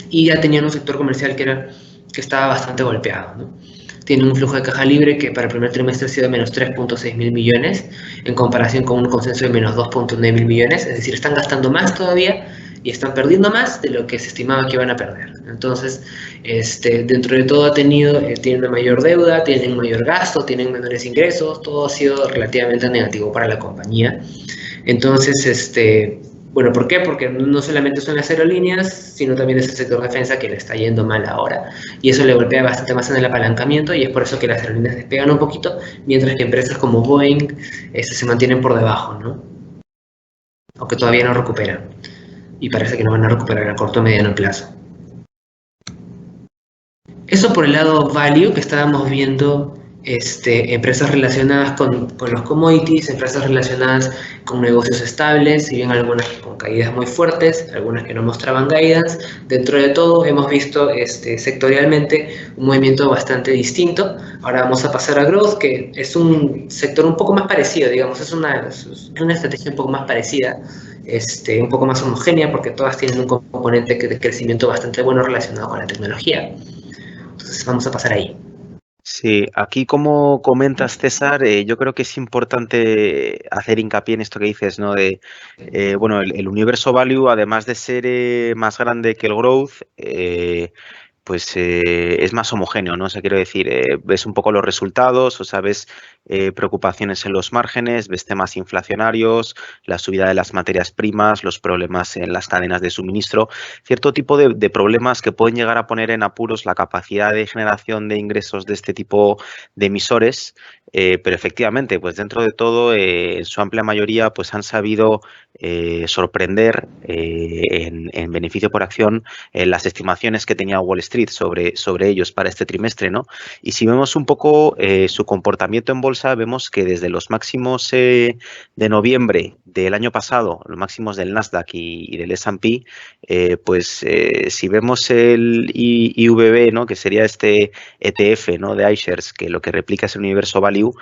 y ya tenían un sector comercial que estaba bastante golpeado, ¿no? Tiene un flujo de caja libre que para el primer trimestre ha sido de menos 3.6 mil millones, en comparación con un consenso de menos 2.9 mil millones, es decir, están gastando más todavía y están perdiendo más de lo que se estimaba que iban a perder. Entonces, dentro de todo tienen una mayor deuda, tienen mayor gasto, tienen menores ingresos, todo ha sido relativamente negativo para la compañía. Entonces, bueno, ¿por qué? Porque no solamente son las aerolíneas, sino también es el sector defensa que le está yendo mal ahora. Y eso le golpea bastante más en el apalancamiento, y es por eso que las aerolíneas despegan un poquito, mientras que empresas como Boeing se mantienen por debajo, ¿no? Aunque todavía no recuperan. Y parece que no van a recuperar a corto o mediano plazo. Eso por el lado value, que estábamos viendo empresas relacionadas con los commodities, empresas relacionadas con negocios estables, si bien algunas con caídas muy fuertes, algunas que no mostraban guidance. Dentro de todo hemos visto sectorialmente un movimiento bastante distinto. Ahora vamos a pasar a growth, que es un sector un poco más parecido, digamos, es una estrategia un poco más parecida, un poco más homogénea, porque todas tienen un componente de crecimiento bastante bueno relacionado con la tecnología. Entonces vamos a pasar ahí. Sí, aquí como comentas, César, yo creo que es importante hacer hincapié en esto que dices, ¿no? Bueno, el universo value, además de ser más grande que el growth, pues es más homogéneo, ¿no? O sea, quiero decir, ves un poco los resultados, o sea, ves preocupaciones en los márgenes, ves temas inflacionarios, la subida de las materias primas, los problemas en las cadenas de suministro, cierto tipo de problemas que pueden llegar a poner en apuros la capacidad de generación de ingresos de este tipo de emisores, pero efectivamente, pues dentro de todo, en su amplia mayoría, pues han sabido sorprender en beneficio por acción las estimaciones que tenía Wall Street sobre ellos para este trimestre, ¿no? Y si vemos un poco su comportamiento en bolsa, vemos que desde los máximos de noviembre del año pasado, los máximos del Nasdaq y del S&P, pues si vemos el IVB, ¿no? Que sería este ETF, ¿no? De iShares, que lo que replica es el universo value,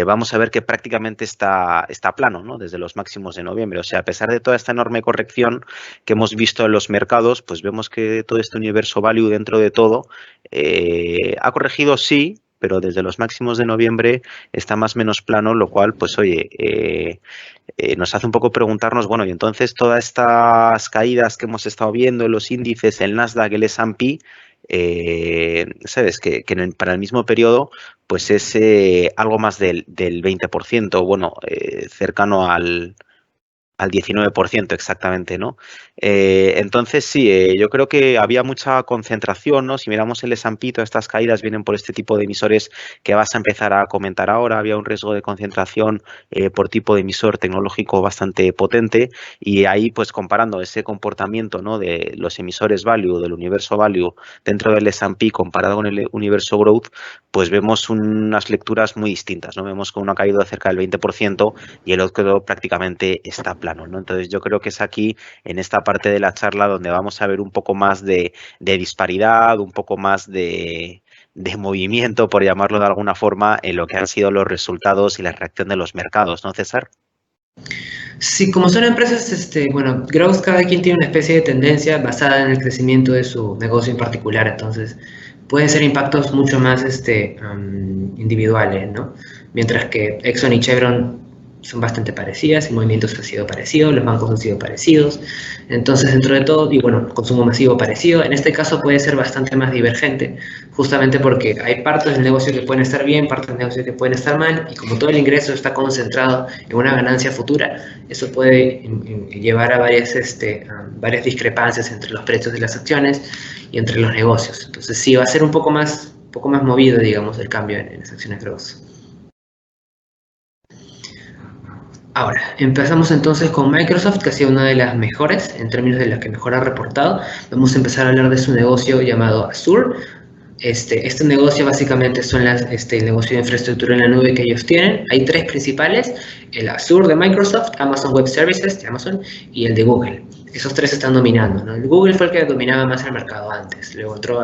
vamos a ver que prácticamente está plano, ¿no? Desde los máximos de noviembre. O sea, a pesar de toda esta enorme corrección que hemos visto en los mercados, pues vemos que todo este universo value dentro de todo ha corregido, sí, pero desde los máximos de noviembre está más o menos plano, lo cual, pues oye, nos hace un poco preguntarnos, bueno, y entonces todas estas caídas que hemos estado viendo en los índices, el Nasdaq, el S&P, sabes que para el mismo periodo pues es algo más del 20%, bueno, cercano al Al 19% exactamente, ¿no? Entonces sí, yo creo que había mucha concentración, ¿no? Si miramos el S&P, todas estas caídas vienen por este tipo de emisores que vas a empezar a comentar ahora. Había un riesgo de concentración por tipo de emisor tecnológico bastante potente, y ahí pues comparando ese comportamiento, ¿no?, de los emisores value, del universo value dentro del S&P comparado con el universo growth, pues vemos unas lecturas muy distintas, ¿no? Vemos con una caída de cerca del 20% y el otro prácticamente está plano, ¿no? Entonces yo creo que es aquí, en esta parte de la charla, donde vamos a ver un poco más de disparidad, un poco más de movimiento, por llamarlo de alguna forma, en lo que han sido los resultados y la reacción de los mercados, ¿no, César? Sí, como son empresas, bueno, growth, cada quien tiene una especie de tendencia basada en el crecimiento de su negocio en particular, entonces pueden ser impactos mucho más individuales, ¿no? Mientras que Exxon y Chevron son bastante parecidas, el movimiento ha sido parecido, los bancos han sido parecidos, entonces dentro de todo, y bueno, consumo masivo parecido, en este caso puede ser bastante más divergente, justamente porque hay partes del negocio que pueden estar bien, partes del negocio que pueden estar mal, y como todo el ingreso está concentrado en una ganancia futura, eso puede llevar a varias discrepancias entre los precios de las acciones y entre los negocios. Entonces sí, va a ser un poco más movido, digamos, el cambio en las acciones growth. Ahora, empezamos entonces con Microsoft, que ha sido una de las mejores en términos de las que mejor ha reportado. Vamos a empezar a hablar de su negocio llamado Azure. Este negocio básicamente son el negocio de infraestructura en la nube que ellos tienen. Hay tres principales: el Azure de Microsoft, Amazon Web Services de Amazon y el de Google. Esos tres están dominando, ¿no? El Google fue el que dominaba más el mercado antes, luego otro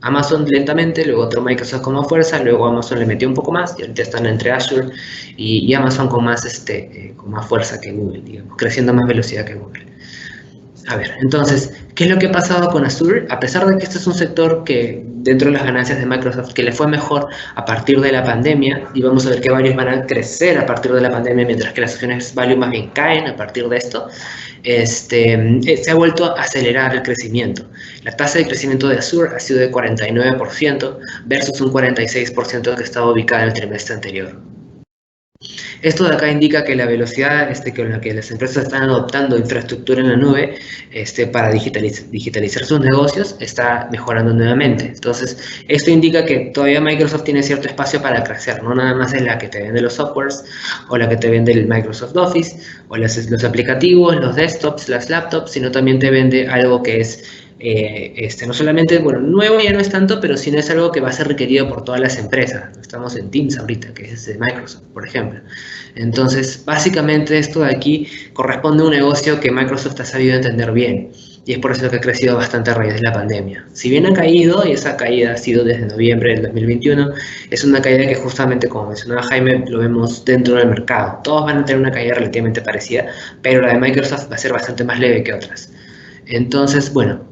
Amazon lentamente, luego otro Microsoft como fuerza, luego Amazon le metió un poco más y ahorita están entre Azure y Amazon con más fuerza que Google, digamos, creciendo a más velocidad que Google. A ver, entonces, ¿qué es lo que ha pasado con Azure? A pesar de que este es un sector que, dentro de las ganancias de Microsoft, que le fue mejor a partir de la pandemia, y vamos a ver que varios van a crecer a partir de la pandemia, mientras que las acciones value más bien caen a partir de esto, se ha vuelto a acelerar el crecimiento. La tasa de crecimiento de Azure ha sido de 49% versus un 46% que estaba ubicado en el trimestre anterior. Esto de acá indica que la velocidad con la que las empresas están adoptando infraestructura en la nube para digitalizar sus negocios está mejorando nuevamente. Entonces, esto indica que todavía Microsoft tiene cierto espacio para crecer, no nada más es la que te vende los softwares o la que te vende el Microsoft Office o los aplicativos, los desktops, las laptops, sino también te vende algo que es no solamente, bueno, nuevo ya no es tanto, pero sí no es algo que va a ser requerido por todas las empresas. Estamos en Teams ahorita, que es de Microsoft, por ejemplo. Entonces, básicamente esto de aquí corresponde a un negocio que Microsoft ha sabido entender bien. Y es por eso que ha crecido bastante a raíz de la pandemia. Si bien ha caído, y esa caída ha sido desde noviembre del 2021, es una caída que justamente, como mencionaba Jaime, lo vemos dentro del mercado. Todos van a tener una caída relativamente parecida, pero la de Microsoft va a ser bastante más leve que otras. Entonces, bueno,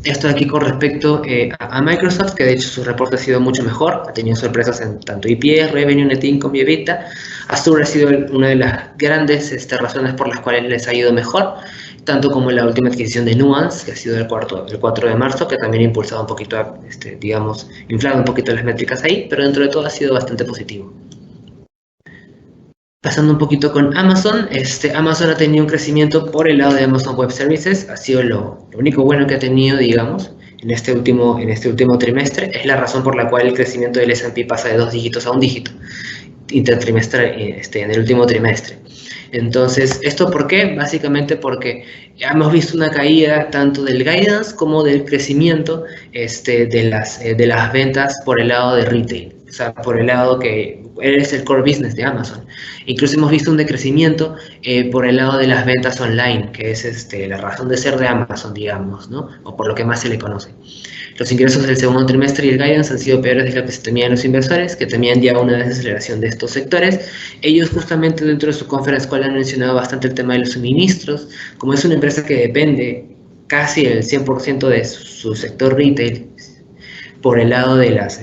esto de aquí con respecto a Microsoft, que de hecho su reporte ha sido mucho mejor, ha tenido sorpresas en tanto EPS, Revenue, Net Income y EBITDA. Azure ha sido una de las grandes razones por las cuales les ha ido mejor, tanto como la última adquisición de Nuance, que ha sido el 4 de marzo, que también ha impulsado un poquito, digamos, inflado un poquito las métricas ahí, pero dentro de todo ha sido bastante positivo. Pasando un poquito con Amazon, Amazon ha tenido un crecimiento por el lado de Amazon Web Services, ha sido lo único bueno que ha tenido, digamos, en este último trimestre. Es la razón por la cual el crecimiento del S&P pasa de 2 dígitos a 1 dígito intertrimestre, en el último trimestre. Entonces, ¿esto por qué? Básicamente porque hemos visto una caída tanto del guidance como del crecimiento de las ventas por el lado de retail, o sea, por el lado que es el core business de Amazon. Incluso hemos visto un decrecimiento por el lado de las ventas online, que es la razón de ser de Amazon, digamos, ¿no? O por lo que más se le conoce. Los ingresos del segundo trimestre y el guidance han sido peores de lo que se temían los inversores, que temían ya una desaceleración de estos sectores. Ellos justamente dentro de su conference call han mencionado bastante el tema de los suministros. Como es una empresa que depende casi el 100% de su sector retail por el lado de las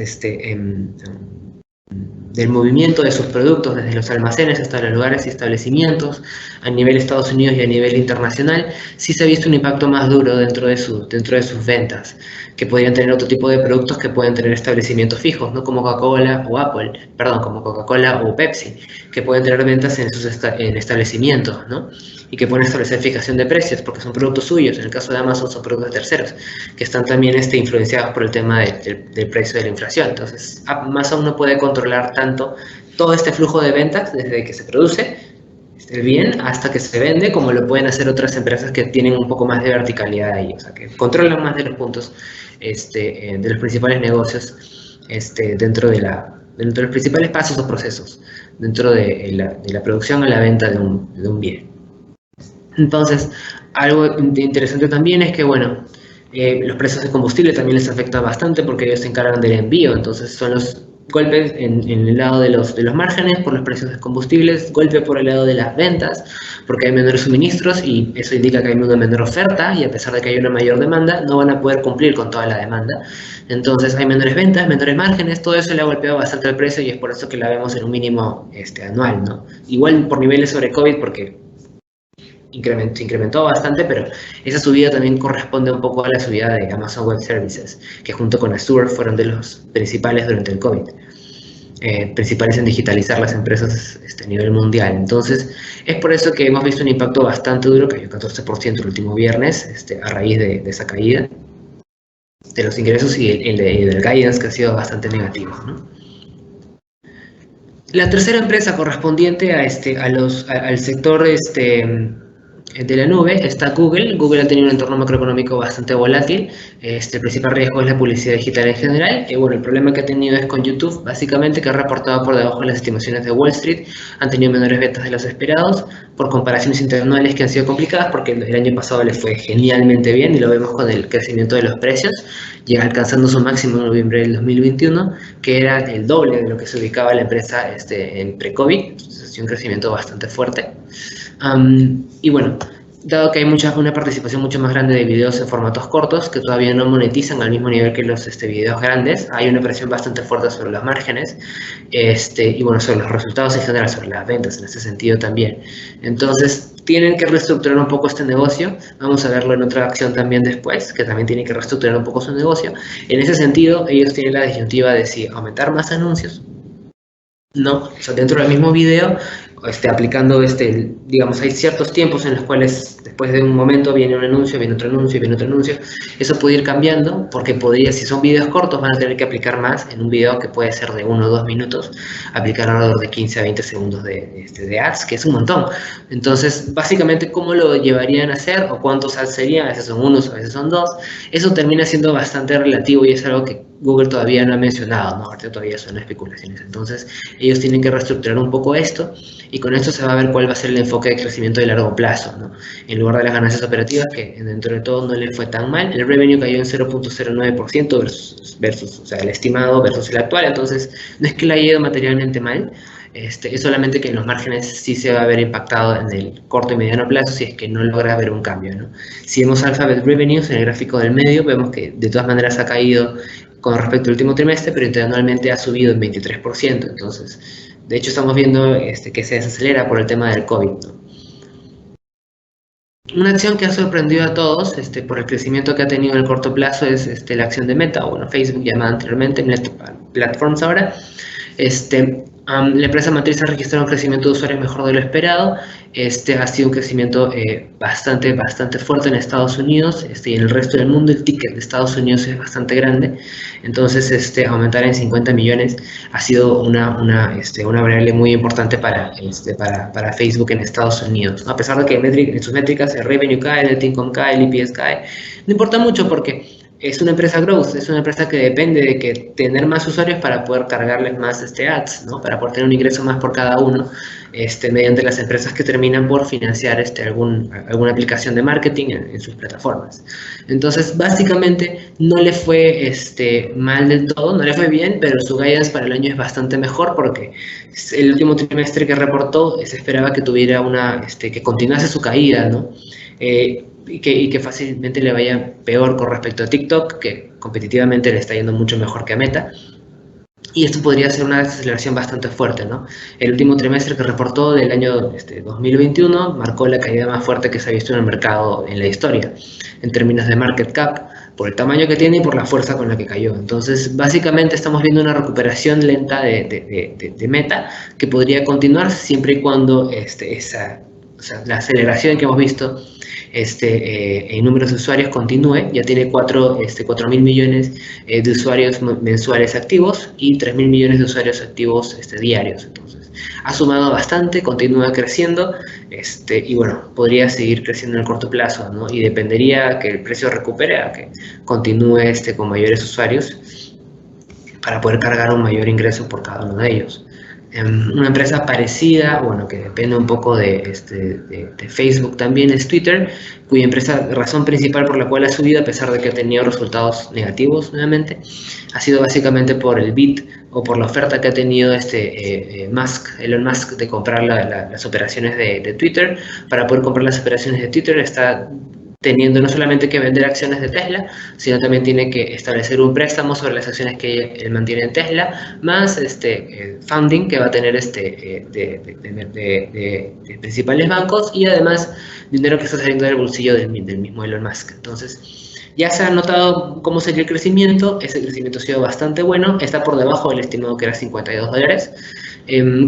del movimiento de sus productos desde los almacenes hasta los lugares y establecimientos a nivel Estados Unidos y a nivel internacional, sí se ha visto un impacto más duro dentro de sus ventas, que podrían tener otro tipo de productos que pueden tener establecimientos fijos, ¿no? Como Coca-Cola o como Coca-Cola o Pepsi, que pueden tener ventas en establecimientos, ¿no? Y que pueden establecer fijación de precios porque son productos suyos. En el caso de Amazon son productos de terceros, que están también influenciados por el tema del precio de la inflación. Entonces, Amazon no puede controlar tanto todo este flujo de ventas desde que se produce el bien hasta que se vende, como lo pueden hacer otras empresas que tienen un poco más de verticalidad ahí, o sea, que controlan más de los puntos de los principales negocios dentro de los principales pasos o procesos dentro de la producción a la venta de un bien. Entonces, algo interesante también es que, bueno, los precios de combustible también les afecta bastante porque ellos se encargan del envío, entonces son los golpes en el lado de los márgenes por los precios de combustibles, golpe por el lado de las ventas porque hay menores suministros y eso indica que hay una menor oferta y a pesar de que hay una mayor demanda no van a poder cumplir con toda la demanda. Entonces hay menores ventas, menores márgenes, todo eso le ha golpeado bastante el precio y es por eso que la vemos en un mínimo anual, ¿no? Igual por niveles sobre COVID porque se incrementó bastante, pero esa subida también corresponde un poco a la subida de Amazon Web Services, que junto con Azure fueron de los principales durante el COVID, principales en digitalizar las empresas a nivel mundial. Entonces, es por eso que hemos visto un impacto bastante duro, que cayó 14% el último viernes, a raíz de esa caída de los ingresos y del guidance, que ha sido bastante negativo, ¿no? La tercera empresa correspondiente al sector de la nube está Google. Google ha tenido un entorno macroeconómico bastante volátil. El principal riesgo es la publicidad digital en general. Bueno, el problema que ha tenido es con YouTube, básicamente, que ha reportado por debajo de las estimaciones de Wall Street. Han tenido menores ventas de los esperados por comparaciones interanuales que han sido complicadas porque el año pasado les fue genialmente bien y lo vemos con el crecimiento de los precios, llega alcanzando su máximo en noviembre del 2021, que era el doble de lo que se ubicaba la empresa en pre-COVID. Entonces, ha sido un crecimiento bastante fuerte. Y bueno, dado que hay una participación mucho más grande de videos en formatos cortos que todavía no monetizan al mismo nivel que los videos grandes, hay una presión bastante fuerte sobre los márgenes y bueno, sobre los resultados en general, sobre las ventas en ese sentido también. Entonces, tienen que reestructurar un poco este negocio. Vamos a verlo en otra acción también después, que también tiene que reestructurar un poco su negocio. En ese sentido, ellos tienen la disyuntiva de si aumentar más anuncios. No, o sea, dentro del mismo video, aplicando, digamos, hay ciertos tiempos en los cuales después de un momento viene un anuncio, viene otro anuncio, viene otro anuncio. Eso puede ir cambiando porque si son videos cortos, van a tener que aplicar más en un video que puede ser de 1 o 2 minutos, aplicar alrededor de 15 a 20 segundos de ads, que es un montón. Entonces, básicamente, ¿cómo lo llevarían a hacer o cuántos ads serían? A veces son unos, a veces son dos. Eso termina siendo bastante relativo y es algo que Google todavía no ha mencionado, ¿no? Ahorita todavía son especulaciones. Entonces, ellos tienen que reestructurar un poco esto y con esto se va a ver cuál va a ser el enfoque de crecimiento de largo plazo, ¿no? En lugar de las ganancias operativas, que dentro de todo no le fue tan mal, el revenue cayó en 0.09% versus, o sea, el estimado versus el actual. Entonces, no es que le haya ido materialmente mal, es solamente que en los márgenes sí se va a ver impactado en el corto y mediano plazo si es que no logra haber un cambio, ¿no? Si vemos Alphabet Revenues en el gráfico del medio, vemos que de todas maneras ha caído con respecto al último trimestre, pero interanualmente ha subido en 23%. Entonces, de hecho, estamos viendo que se desacelera por el tema del COVID, ¿no? Una acción que ha sorprendido a todos por el crecimiento que ha tenido en el corto plazo es la acción de Meta, o bueno, Facebook llamada anteriormente, Meta Platforms ahora. La empresa matriz ha registrado un crecimiento de usuarios mejor de lo esperado. Ha sido un crecimiento bastante fuerte en Estados Unidos y en el resto del mundo. El ticket de Estados Unidos es bastante grande. Entonces, aumentar en 50 millones ha sido una variable muy importante para Facebook en Estados Unidos, ¿no? A pesar de que en sus métricas el revenue cae, el net income cae, el EPS cae, no importa mucho porque es una empresa growth, es una empresa que depende de que tener más usuarios para poder cargarles más ads, ¿no? Para poder tener un ingreso más por cada uno, mediante las empresas que terminan por financiar alguna aplicación de marketing en sus plataformas. Entonces, básicamente, no le fue mal del todo, no le fue bien, pero su guidance para el año es bastante mejor porque el último trimestre que reportó se esperaba que tuviera que continuase su caída, ¿no? Y que fácilmente le vaya peor con respecto a TikTok, que competitivamente le está yendo mucho mejor que a Meta. Y esto podría ser una desaceleración bastante fuerte, ¿no? El último trimestre que reportó del año 2021 marcó la caída más fuerte que se ha visto en el mercado en la historia, en términos de market cap, por el tamaño que tiene y por la fuerza con la que cayó. Entonces, básicamente estamos viendo una recuperación lenta de Meta que podría continuar siempre y cuando la aceleración que hemos visto en números de usuarios continúe. Ya tiene 4.000 millones de usuarios mensuales activos y 3.000 millones de usuarios activos diarios. Entonces, ha sumado bastante, continúa creciendo y bueno, podría seguir creciendo en el corto plazo, ¿no? Y dependería que el precio recupere a que continúe con mayores usuarios para poder cargar un mayor ingreso por cada uno de ellos. Una empresa parecida, bueno, que depende un poco de Facebook también, es Twitter, cuya razón principal por la cual ha subido, a pesar de que ha tenido resultados negativos nuevamente, ha sido básicamente por el bid o por la oferta que ha tenido Elon Musk de comprar las operaciones de Twitter. Para poder comprar las operaciones de Twitter está teniendo no solamente que vender acciones de Tesla, sino también tiene que establecer un préstamo sobre las acciones que él mantiene en Tesla, más funding que va a tener de principales bancos, y además dinero que está saliendo del bolsillo del mismo Elon Musk. Entonces, ya se ha notado cómo sería el crecimiento. Ese crecimiento ha sido bastante bueno, está por debajo del estimado que era $52.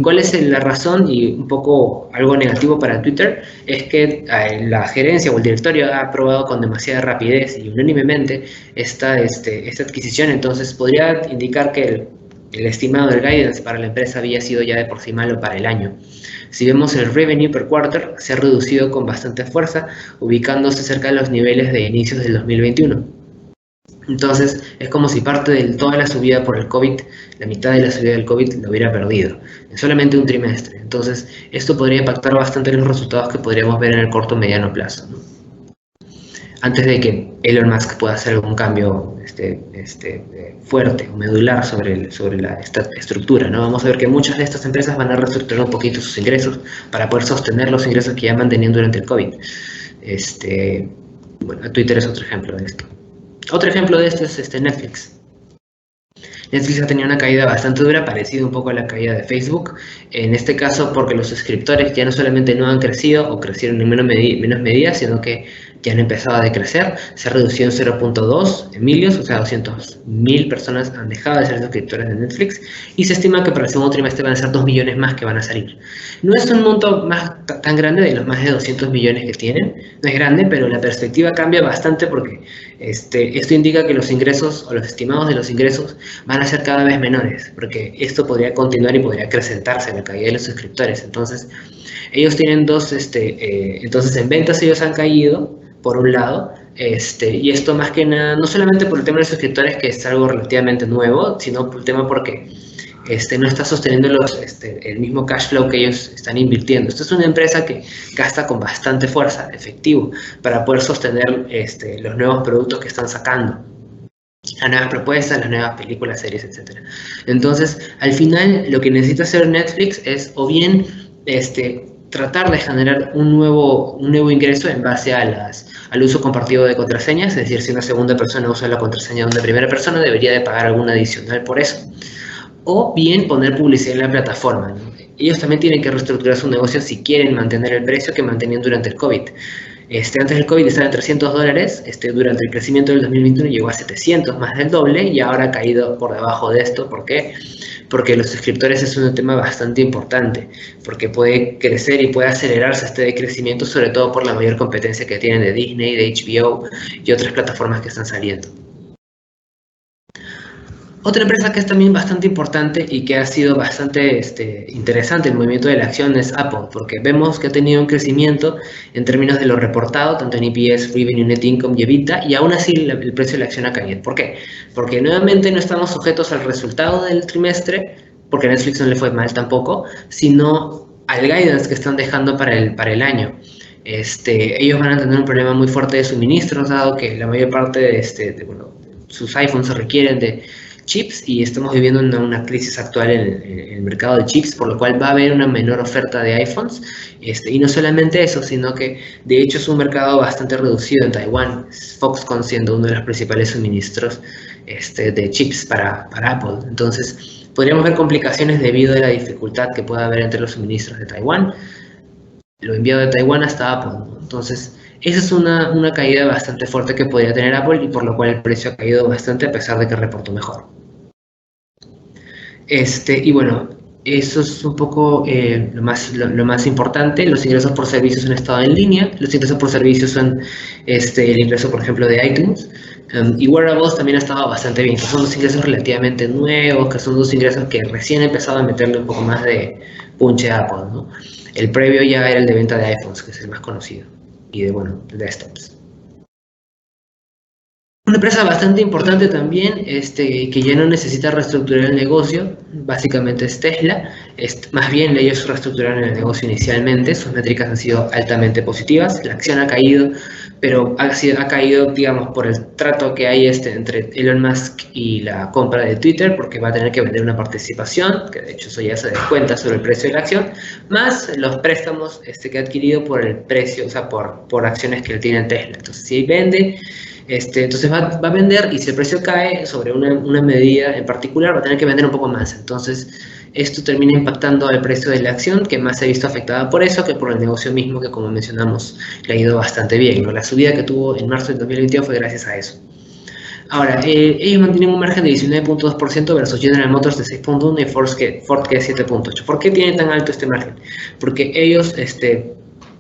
¿Cuál es la razón? Y un poco algo negativo para Twitter es que la gerencia o el directorio ha aprobado con demasiada rapidez y unánimemente esta adquisición. Entonces podría indicar que el estimado del guidance para la empresa había sido ya de por sí malo para el año. Si vemos el revenue per quarter, se ha reducido con bastante fuerza, ubicándose cerca de los niveles de inicios del 2021. Entonces, es como si parte de toda la subida por el COVID, la mitad de la subida del COVID, lo hubiera perdido en solamente un trimestre. Entonces, esto podría impactar bastante en los resultados que podríamos ver en el corto o mediano plazo, ¿no? Antes de que Elon Musk pueda hacer algún cambio fuerte o medular sobre esta estructura, ¿no? Vamos a ver que muchas de estas empresas van a reestructurar un poquito sus ingresos para poder sostener los ingresos que ya mantenían durante el COVID. Bueno, Twitter es otro ejemplo de esto. Otro ejemplo de esto es Netflix. Netflix ha tenido una caída bastante dura, parecida un poco a la caída de Facebook. En este caso, porque los suscriptores ya no solamente no han crecido o crecieron en menos medida, sino que ya han empezado a decrecer. Se ha reducido en 0.2 milios, o sea, 200.000 personas han dejado de ser suscriptores de Netflix, y se estima que para el segundo trimestre van a ser 2 millones más que van a salir. No es un monto tan grande de los más de 200 millones que tienen, no es grande, pero la perspectiva cambia bastante porque esto indica que los ingresos o los estimados de los ingresos van a ser cada vez menores, porque esto podría continuar y podría acrecentarse la caída de los suscriptores. Entonces, ellos tienen entonces en ventas ellos han caído, por un lado, y esto más que nada, no solamente por el tema de los suscriptores, que es algo relativamente nuevo, sino por el tema porque no está sosteniendo el mismo cash flow que ellos están invirtiendo. Esto es una empresa que gasta con bastante fuerza, efectivo, para poder sostener los nuevos productos que están sacando, las nuevas propuestas, las nuevas películas, series, etc. Entonces, al final, lo que necesita hacer Netflix es o bien tratar de generar un nuevo ingreso en base al uso compartido de contraseñas, es decir, si una segunda persona usa la contraseña de una primera persona, debería de pagar algún adicional por eso. O bien poner publicidad en la plataforma, ¿no? Ellos también tienen que reestructurar su negocio si quieren mantener el precio que mantenían durante el COVID. Antes del COVID estaba en $300, durante el crecimiento del 2021 llegó a 700, más del doble, y ahora ha caído por debajo de esto. ¿Por qué? Porque los suscriptores es un tema bastante importante, porque puede crecer y puede acelerarse este crecimiento, sobre todo por la mayor competencia que tienen de Disney, de HBO y otras plataformas que están saliendo. Otra empresa que es también bastante importante y que ha sido bastante interesante el movimiento de la acción es Apple, porque vemos que ha tenido un crecimiento en términos de lo reportado, tanto en EPS, Revenue, Net Income y EBITDA, y aún así el precio de la acción ha caído. ¿Por qué? Porque nuevamente no estamos sujetos al resultado del trimestre, porque a Netflix no le fue mal tampoco, sino al guidance que están dejando para el año. Ellos van a tener un problema muy fuerte de suministros, dado que la mayor parte de sus iPhones se requieren de chips, y estamos viviendo una crisis actual en el mercado de chips, por lo cual va a haber una menor oferta de iPhones, y no solamente eso, sino que de hecho es un mercado bastante reducido en Taiwán, Foxconn siendo uno de los principales suministros de chips para Apple. Entonces Podríamos ver complicaciones debido a la dificultad que pueda haber entre los suministros de Taiwán, lo enviado de Taiwán hasta Apple, ¿no? Entonces, esa es una caída bastante fuerte que podría tener Apple y por lo cual el precio ha caído bastante a pesar de que reportó mejor. Y bueno, eso es un poco lo más importante. Los ingresos por servicios han estado en línea. Los ingresos por servicios son el ingreso, por ejemplo, de iTunes. Y Wearables también ha estado bastante bien. Que son dos ingresos relativamente nuevos, que son dos ingresos que recién he empezado a meterle un poco más de punche a Apple, ¿no? El previo ya era el de venta de iPhones, que es el más conocido. Y de, bueno, desktops. Una empresa bastante importante también, que ya no necesita reestructurar el negocio, básicamente es Tesla. Más bien ellos reestructuraron el negocio inicialmente, sus métricas han sido altamente positivas, la acción ha caído, pero ha caído, digamos, por el trato que hay entre Elon Musk y la compra de Twitter, porque va a tener que vender una participación, que de hecho eso ya se descuenta sobre el precio de la acción, más los préstamos que ha adquirido por el precio, o sea, por acciones que él tiene en Tesla. Entonces, si vende... entonces va a vender y si el precio cae sobre una medida en particular va a tener que vender un poco más. Entonces esto termina impactando al precio de la acción, que más se ha visto afectada por eso que por el negocio mismo, que como mencionamos le ha ido bastante bien, ¿no? La subida que tuvo en marzo del 2022 fue gracias a eso. Ahora, ellos mantienen un margen de 19.2% versus General Motors de 6.1% y Ford que es 7.8%. ¿Por qué tienen tan alto este margen? Porque ellos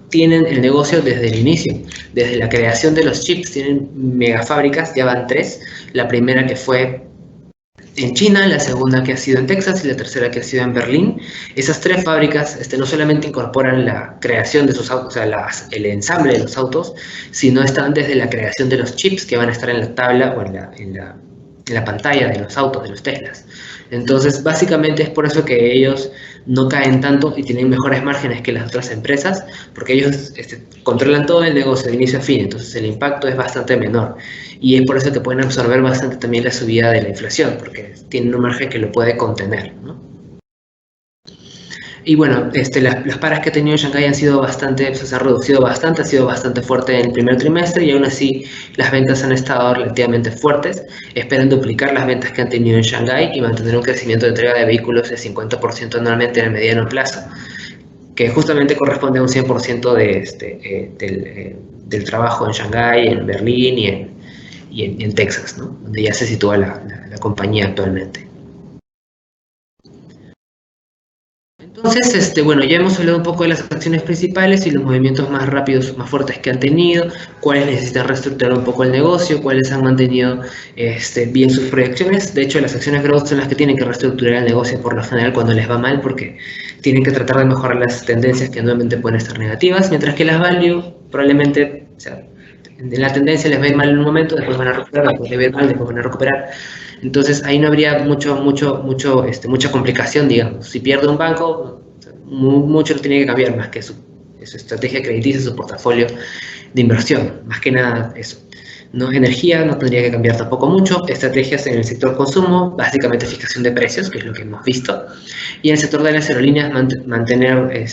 tienen el negocio desde el inicio, desde la creación de los chips, tienen megafábricas, ya van 3, la primera que fue en China, la segunda que ha sido en Texas y la tercera que ha sido en Berlín. Esas 3 fábricas no solamente incorporan la creación de sus autos, o sea, el ensamble de los autos, sino están desde la creación de los chips que van a estar en la tabla o en la pantalla de los autos, de los Teslas. Entonces, básicamente es por eso que ellos no caen tanto y tienen mejores márgenes que las otras empresas, porque ellos controlan todo el negocio de inicio a fin, entonces el impacto es bastante menor. Y es por eso que pueden absorber bastante también la subida de la inflación, porque tienen un margen que lo puede contener, ¿no? Y bueno, las paras que ha tenido Shanghái han sido bastante, se ha reducido bastante, ha sido bastante fuerte en el primer trimestre y aún así las ventas han estado relativamente fuertes. Esperan duplicar las ventas que han tenido en Shanghái y mantener un crecimiento de entrega de vehículos de 50% anualmente en el mediano plazo, que justamente corresponde a un 100% del trabajo en Shanghái, en Berlín y en Texas, ¿no? Donde ya se sitúa la compañía actualmente. Entonces, bueno, ya hemos hablado un poco de las acciones principales y los movimientos más rápidos, más fuertes que han tenido, cuáles necesitan reestructurar un poco el negocio, cuáles han mantenido bien sus proyecciones. De hecho, las acciones growth son las que tienen que reestructurar el negocio por lo general cuando les va mal, porque tienen que tratar de mejorar las tendencias que nuevamente pueden estar negativas, mientras que las value probablemente, o sea, en la tendencia les va a ir mal en un momento, después van a recuperar, después les va a ir mal, después van a recuperar. Entonces ahí no habría mucha complicación, digamos. Si pierde un banco, mucho lo tiene que cambiar más que su estrategia crediticia, su portafolio de inversión. Más que nada eso. ¿No? Energía no tendría que cambiar tampoco mucho. Estrategias en el sector consumo, básicamente fijación de precios, que es lo que hemos visto. Y en el sector de las aerolíneas,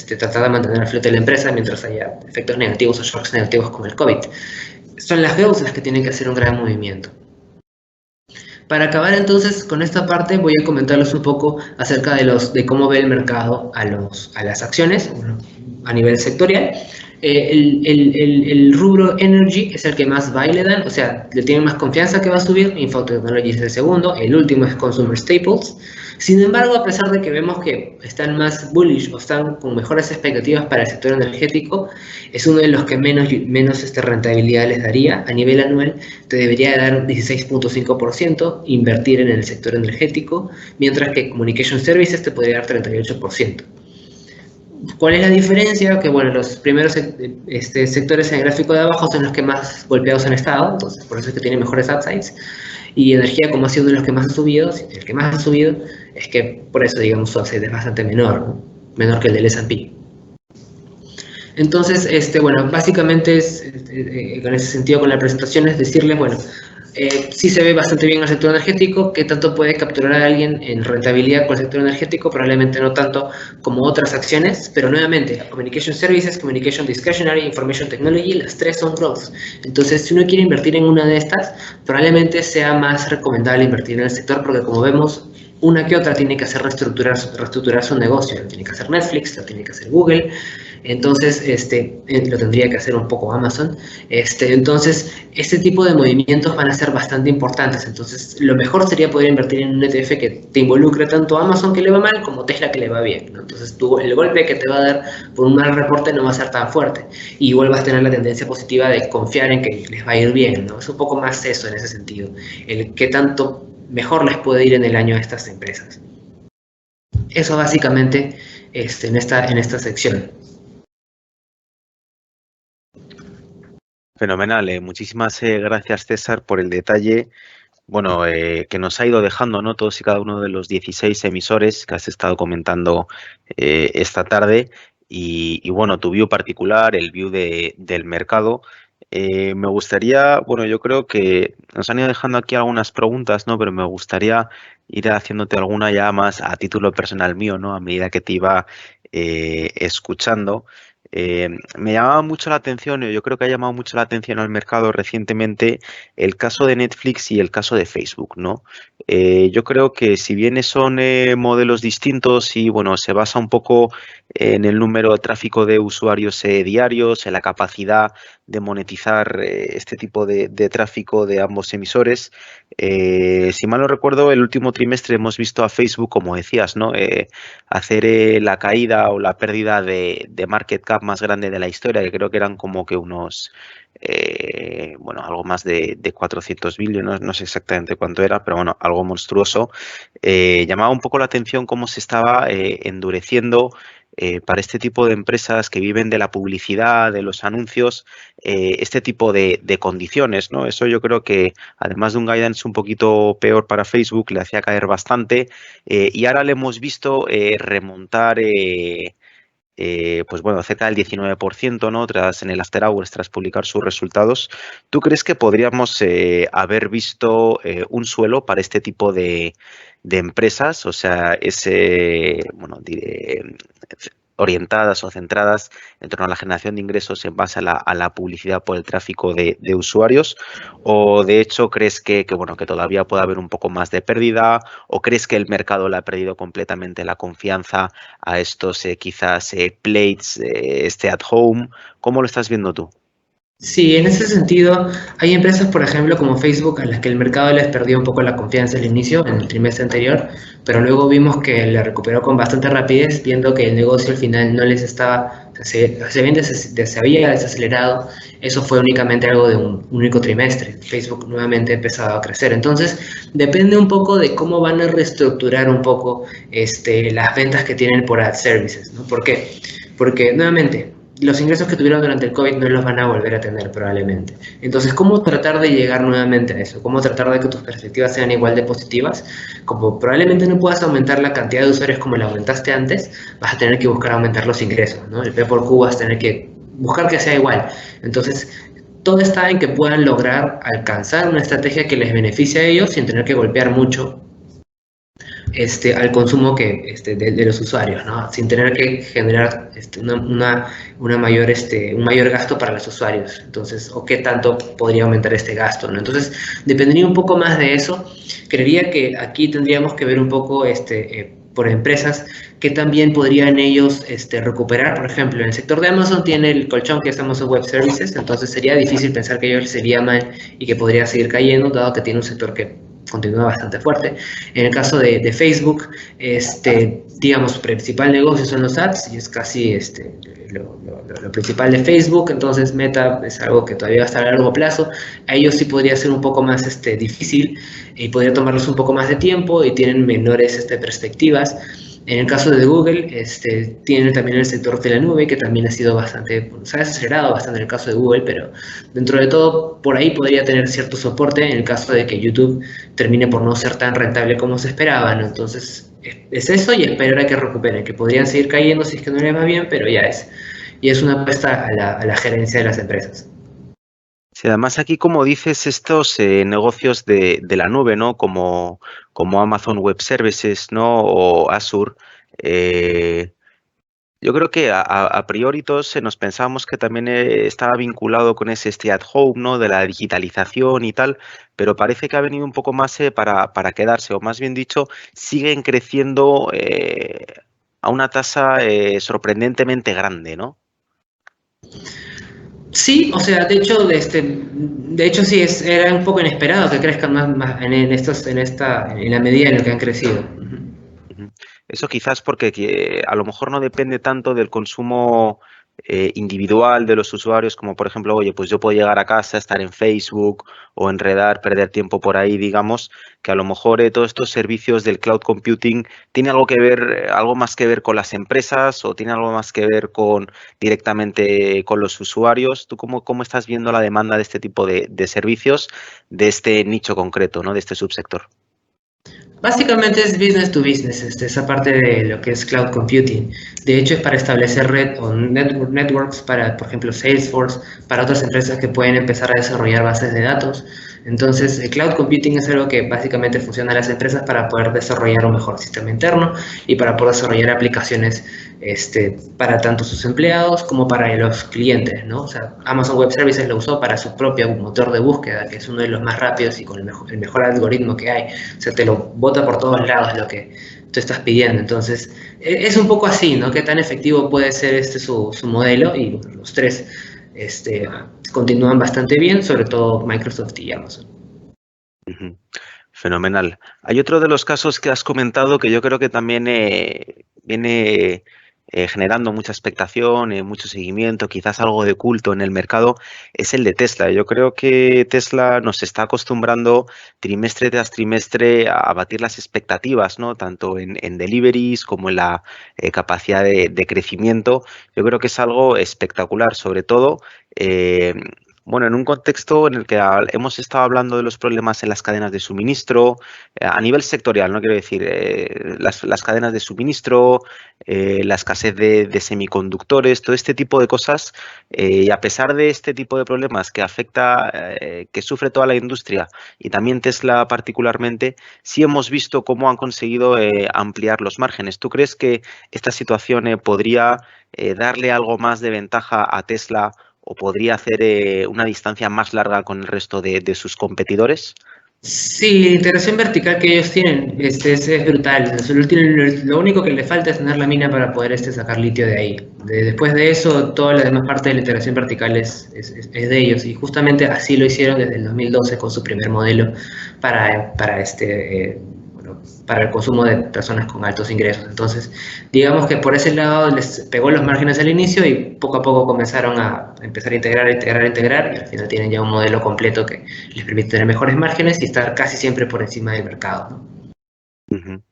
tratar de mantener a flote la empresa mientras haya efectos negativos o shocks negativos como el COVID. Son las growths las que tienen que hacer un gran movimiento. Para acabar entonces con esta parte voy a comentarles un poco acerca de cómo ve el mercado a las acciones, bueno, a nivel sectorial. El rubro Energy es el que más va y le dan, o sea, le tienen más confianza que va a subir. Info Technology es el segundo, el último es Consumer Staples. Sin embargo, a pesar de que vemos que están más bullish o están con mejores expectativas para el sector energético, es uno de los que menos rentabilidad les daría. A nivel anual te debería dar 16.5% invertir en el sector energético, mientras que Communication Services te podría dar 38%. ¿Cuál es la diferencia? Que bueno, los primeros sectores en el gráfico de abajo son los que más golpeados han estado, entonces por eso es que tienen mejores upsides. Y energía, como ha sido uno de los que más ha subido, el que más ha subido, es que por eso, digamos, su upside es bastante menor, ¿no? Menor que el del S&P. Entonces, bueno, básicamente con ese sentido con la presentación es decirles, bueno, sí se ve bastante bien el sector energético, que tanto puede capturar a alguien en rentabilidad con el sector energético, probablemente no tanto como otras acciones, pero nuevamente, Communication Services, Communication Discretionary, Information Technology, las 3 son growth. Entonces, si uno quiere invertir en una de estas, probablemente sea más recomendable invertir en el sector, porque como vemos, una que otra tiene que hacer reestructurar su negocio. Lo tiene que hacer Netflix, lo tiene que hacer Google. Entonces, lo tendría que hacer un poco Amazon. Entonces, este tipo de movimientos van a ser bastante importantes. Entonces, lo mejor sería poder invertir en un ETF que te involucre tanto a Amazon que le va mal como Tesla que le va bien, ¿no? Entonces, el golpe que te va a dar por un mal reporte no va a ser tan fuerte. Y igual vas a tener la tendencia positiva de confiar en que les va a ir bien, ¿no? Es un poco más eso en ese sentido. El qué tanto mejor les puede ir en el año a estas empresas. Eso básicamente en esta sección. Fenomenal. Muchísimas gracias, César, por el detalle. Bueno, que nos ha ido dejando, ¿no? Todos y cada uno de los 16 emisores que has estado comentando esta tarde. Y bueno, tu view particular, el view del mercado. Me gustaría, bueno, yo creo que nos han ido dejando aquí algunas preguntas, ¿no? Pero me gustaría ir haciéndote alguna ya más a título personal mío, ¿no? A medida que te iba escuchando. Me llamaba mucho la atención, yo creo que ha llamado mucho la atención al mercado recientemente el caso de Netflix y el caso de Facebook, ¿no? Yo creo que si bien son modelos distintos y bueno, se basa un poco en el número de tráfico de usuarios diarios, en la capacidad de monetizar este tipo de tráfico de ambos emisores. Si mal no recuerdo, el último trimestre hemos visto a Facebook, como decías, ¿no? Hacer la caída o la pérdida de market cap más grande de la historia, que creo que eran como que unos, bueno, algo más de 400 billones, no sé exactamente cuánto era, pero bueno, algo monstruoso. Llamaba un poco la atención cómo se estaba endureciendo para este tipo de empresas que viven de la publicidad, de los anuncios, este tipo de condiciones, ¿no? Eso yo creo que, además de un guidance un poquito peor para Facebook, le hacía caer bastante y ahora le hemos visto remontar pues bueno, cerca del 19%, ¿no? En el After Hours, tras publicar sus resultados. ¿Tú crees que podríamos haber visto un suelo para este tipo de empresas? O sea, bueno, orientadas o centradas en torno a la generación de ingresos en base a la publicidad por el tráfico de usuarios, o de hecho crees bueno, que todavía puede haber un poco más de pérdida, o crees que el mercado le ha perdido completamente la confianza a estos quizás plates, stay at home? ¿Cómo lo estás viendo tú? Sí, en ese sentido, hay empresas, por ejemplo, como Facebook, a las que el mercado les perdió un poco la confianza al inicio, en el trimestre anterior, pero luego vimos que le recuperó con bastante rapidez, viendo que el negocio al final no les estaba, se había desacelerado. Eso fue únicamente algo de un único trimestre. Facebook nuevamente ha empezado a crecer. Entonces, depende un poco de cómo van a reestructurar un poco las ventas que tienen por ad services, ¿no? ¿Por qué? Porque nuevamente, los ingresos que tuvieron durante el COVID no los van a volver a tener probablemente. Entonces, ¿cómo tratar de llegar nuevamente a eso? ¿Cómo tratar de que tus perspectivas sean igual de positivas? Como probablemente no puedas aumentar la cantidad de usuarios como la aumentaste antes, vas a tener que buscar aumentar los ingresos, ¿no? El P por Q vas a tener que buscar que sea igual. Entonces, todo está en que puedan lograr alcanzar una estrategia que les beneficie a ellos sin tener que golpear mucho al consumo de los usuarios, ¿no? Sin tener que generar un mayor gasto para los usuarios. Entonces, o qué tanto podría aumentar este gasto, ¿no? Entonces, dependería un poco más de eso. Creería que aquí tendríamos que ver un poco por empresas que también podrían ellos recuperar. Por ejemplo, en el sector de Amazon tiene el colchón que es Amazon Web Services, entonces sería difícil pensar que ellos sería mal y que podría seguir cayendo, dado que tiene un sector que continúa bastante fuerte. En el caso de Facebook, digamos, su principal negocio son los ads y es casi lo principal de Facebook. Entonces Meta es algo que todavía va a estar a largo plazo. A ellos sí podría ser un poco más difícil y podría tomarles un poco más de tiempo y tienen menores perspectivas. En el caso de Google, tiene también el sector de la nube, que también ha sido bastante, se ha acelerado bastante en el caso de Google, pero dentro de todo, por ahí podría tener cierto soporte en el caso de que YouTube termine por no ser tan rentable como se esperaba, ¿no? Entonces, es eso y esperar a que recuperen, que podrían seguir cayendo si es que no les va bien, pero ya es una apuesta a la gerencia de las empresas. Sí, además aquí, como dices, estos negocios de la nube, ¿no? Como Amazon Web Services, ¿no? O Azure, Yo creo que a priori todos nos pensábamos que también estaba vinculado con ese stay at home, ¿no? De la digitalización y tal, pero parece que ha venido un poco más para quedarse, o más bien dicho, siguen creciendo a una tasa sorprendentemente grande, ¿no? Sí, o sea, de hecho sí, era un poco inesperado que crezcan más en la medida en la que han crecido. Ujú. Eso quizás porque a lo mejor no depende tanto del consumo individual de los usuarios, como por ejemplo, oye, pues yo puedo llegar a casa, estar en Facebook o enredar, perder tiempo por ahí, digamos, que a lo mejor todos estos servicios del cloud computing tiene algo que ver, algo más que ver con las empresas o tiene algo más que ver con directamente con los usuarios. ¿Tú cómo estás viendo la demanda de este tipo de servicios, de este nicho concreto, ¿no? De este subsector? Básicamente es business to business, esa parte de lo que es cloud computing. De hecho, es para establecer red o networks para, por ejemplo, Salesforce, para otras empresas que pueden empezar a desarrollar bases de datos. Entonces, el cloud computing es algo que básicamente funciona en las empresas para poder desarrollar un mejor sistema interno y para poder desarrollar aplicaciones para tanto sus empleados como para los clientes, ¿no? O sea, Amazon Web Services lo usó para su propio motor de búsqueda, que es uno de los más rápidos y con el mejor algoritmo que hay. O sea, te lo bota por todos lados lo que tú estás pidiendo. Entonces, es un poco así, ¿no? Qué tan efectivo puede ser su modelo y bueno, los tres continúan bastante bien, sobre todo Microsoft y Amazon. Ujú. Fenomenal. Hay otro de los casos que has comentado que yo creo que también viene generando mucha expectación, mucho seguimiento, quizás algo de culto en el mercado, es el de Tesla. Yo creo que Tesla nos está acostumbrando trimestre tras trimestre a batir las expectativas, ¿no? Tanto en deliveries como en la capacidad de crecimiento. Yo creo que es algo espectacular, sobre todo. eh, bueno, en un contexto en el que hemos estado hablando de los problemas en las cadenas de suministro, a nivel sectorial, no quiero decir, las cadenas de suministro, la escasez de semiconductores, todo este tipo de cosas, y a pesar de este tipo de problemas que afecta, que sufre toda la industria y también Tesla particularmente, sí hemos visto cómo han conseguido ampliar los márgenes. ¿Tú crees que esta situación podría darle algo más de ventaja a Tesla? ¿O podría hacer una distancia más larga con el resto de sus competidores? Sí, la integración vertical que ellos tienen es brutal. Lo único que le falta es tener la mina para poder sacar litio de ahí. Después de eso, toda la demás parte de la integración vertical es de ellos. Y justamente así lo hicieron desde el 2012 con su primer modelo bueno, para el consumo de personas con altos ingresos. Entonces, digamos que por ese lado les pegó los márgenes al inicio y poco a poco comenzaron a empezar a integrar y al final tienen ya un modelo completo que les permite tener mejores márgenes y estar casi siempre por encima del mercado, ¿no? Ujú.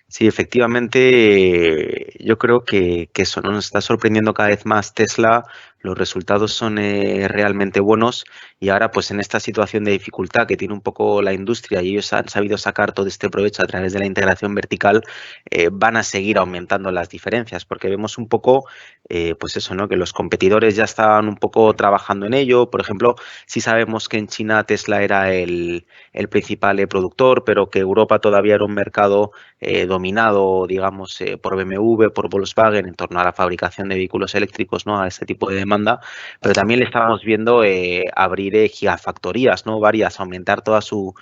Sí, efectivamente, yo creo que eso, ¿no? Nos está sorprendiendo cada vez más Tesla, los resultados son realmente buenos y ahora pues en esta situación de dificultad que tiene un poco la industria y ellos han sabido sacar todo este provecho a través de la integración vertical, van a seguir aumentando las diferencias porque vemos un poco, pues eso, ¿no? Que los competidores ya estaban un poco trabajando en ello. Por ejemplo, sí sabemos que en China Tesla era el principal productor, pero que Europa todavía era un mercado dominado, digamos, por BMW, por Volkswagen, en torno a la fabricación de vehículos eléctricos, ¿no? A ese tipo de demanda. Pero también le estábamos viendo abrir gigafactorías, ¿no? Varias, aumentar toda su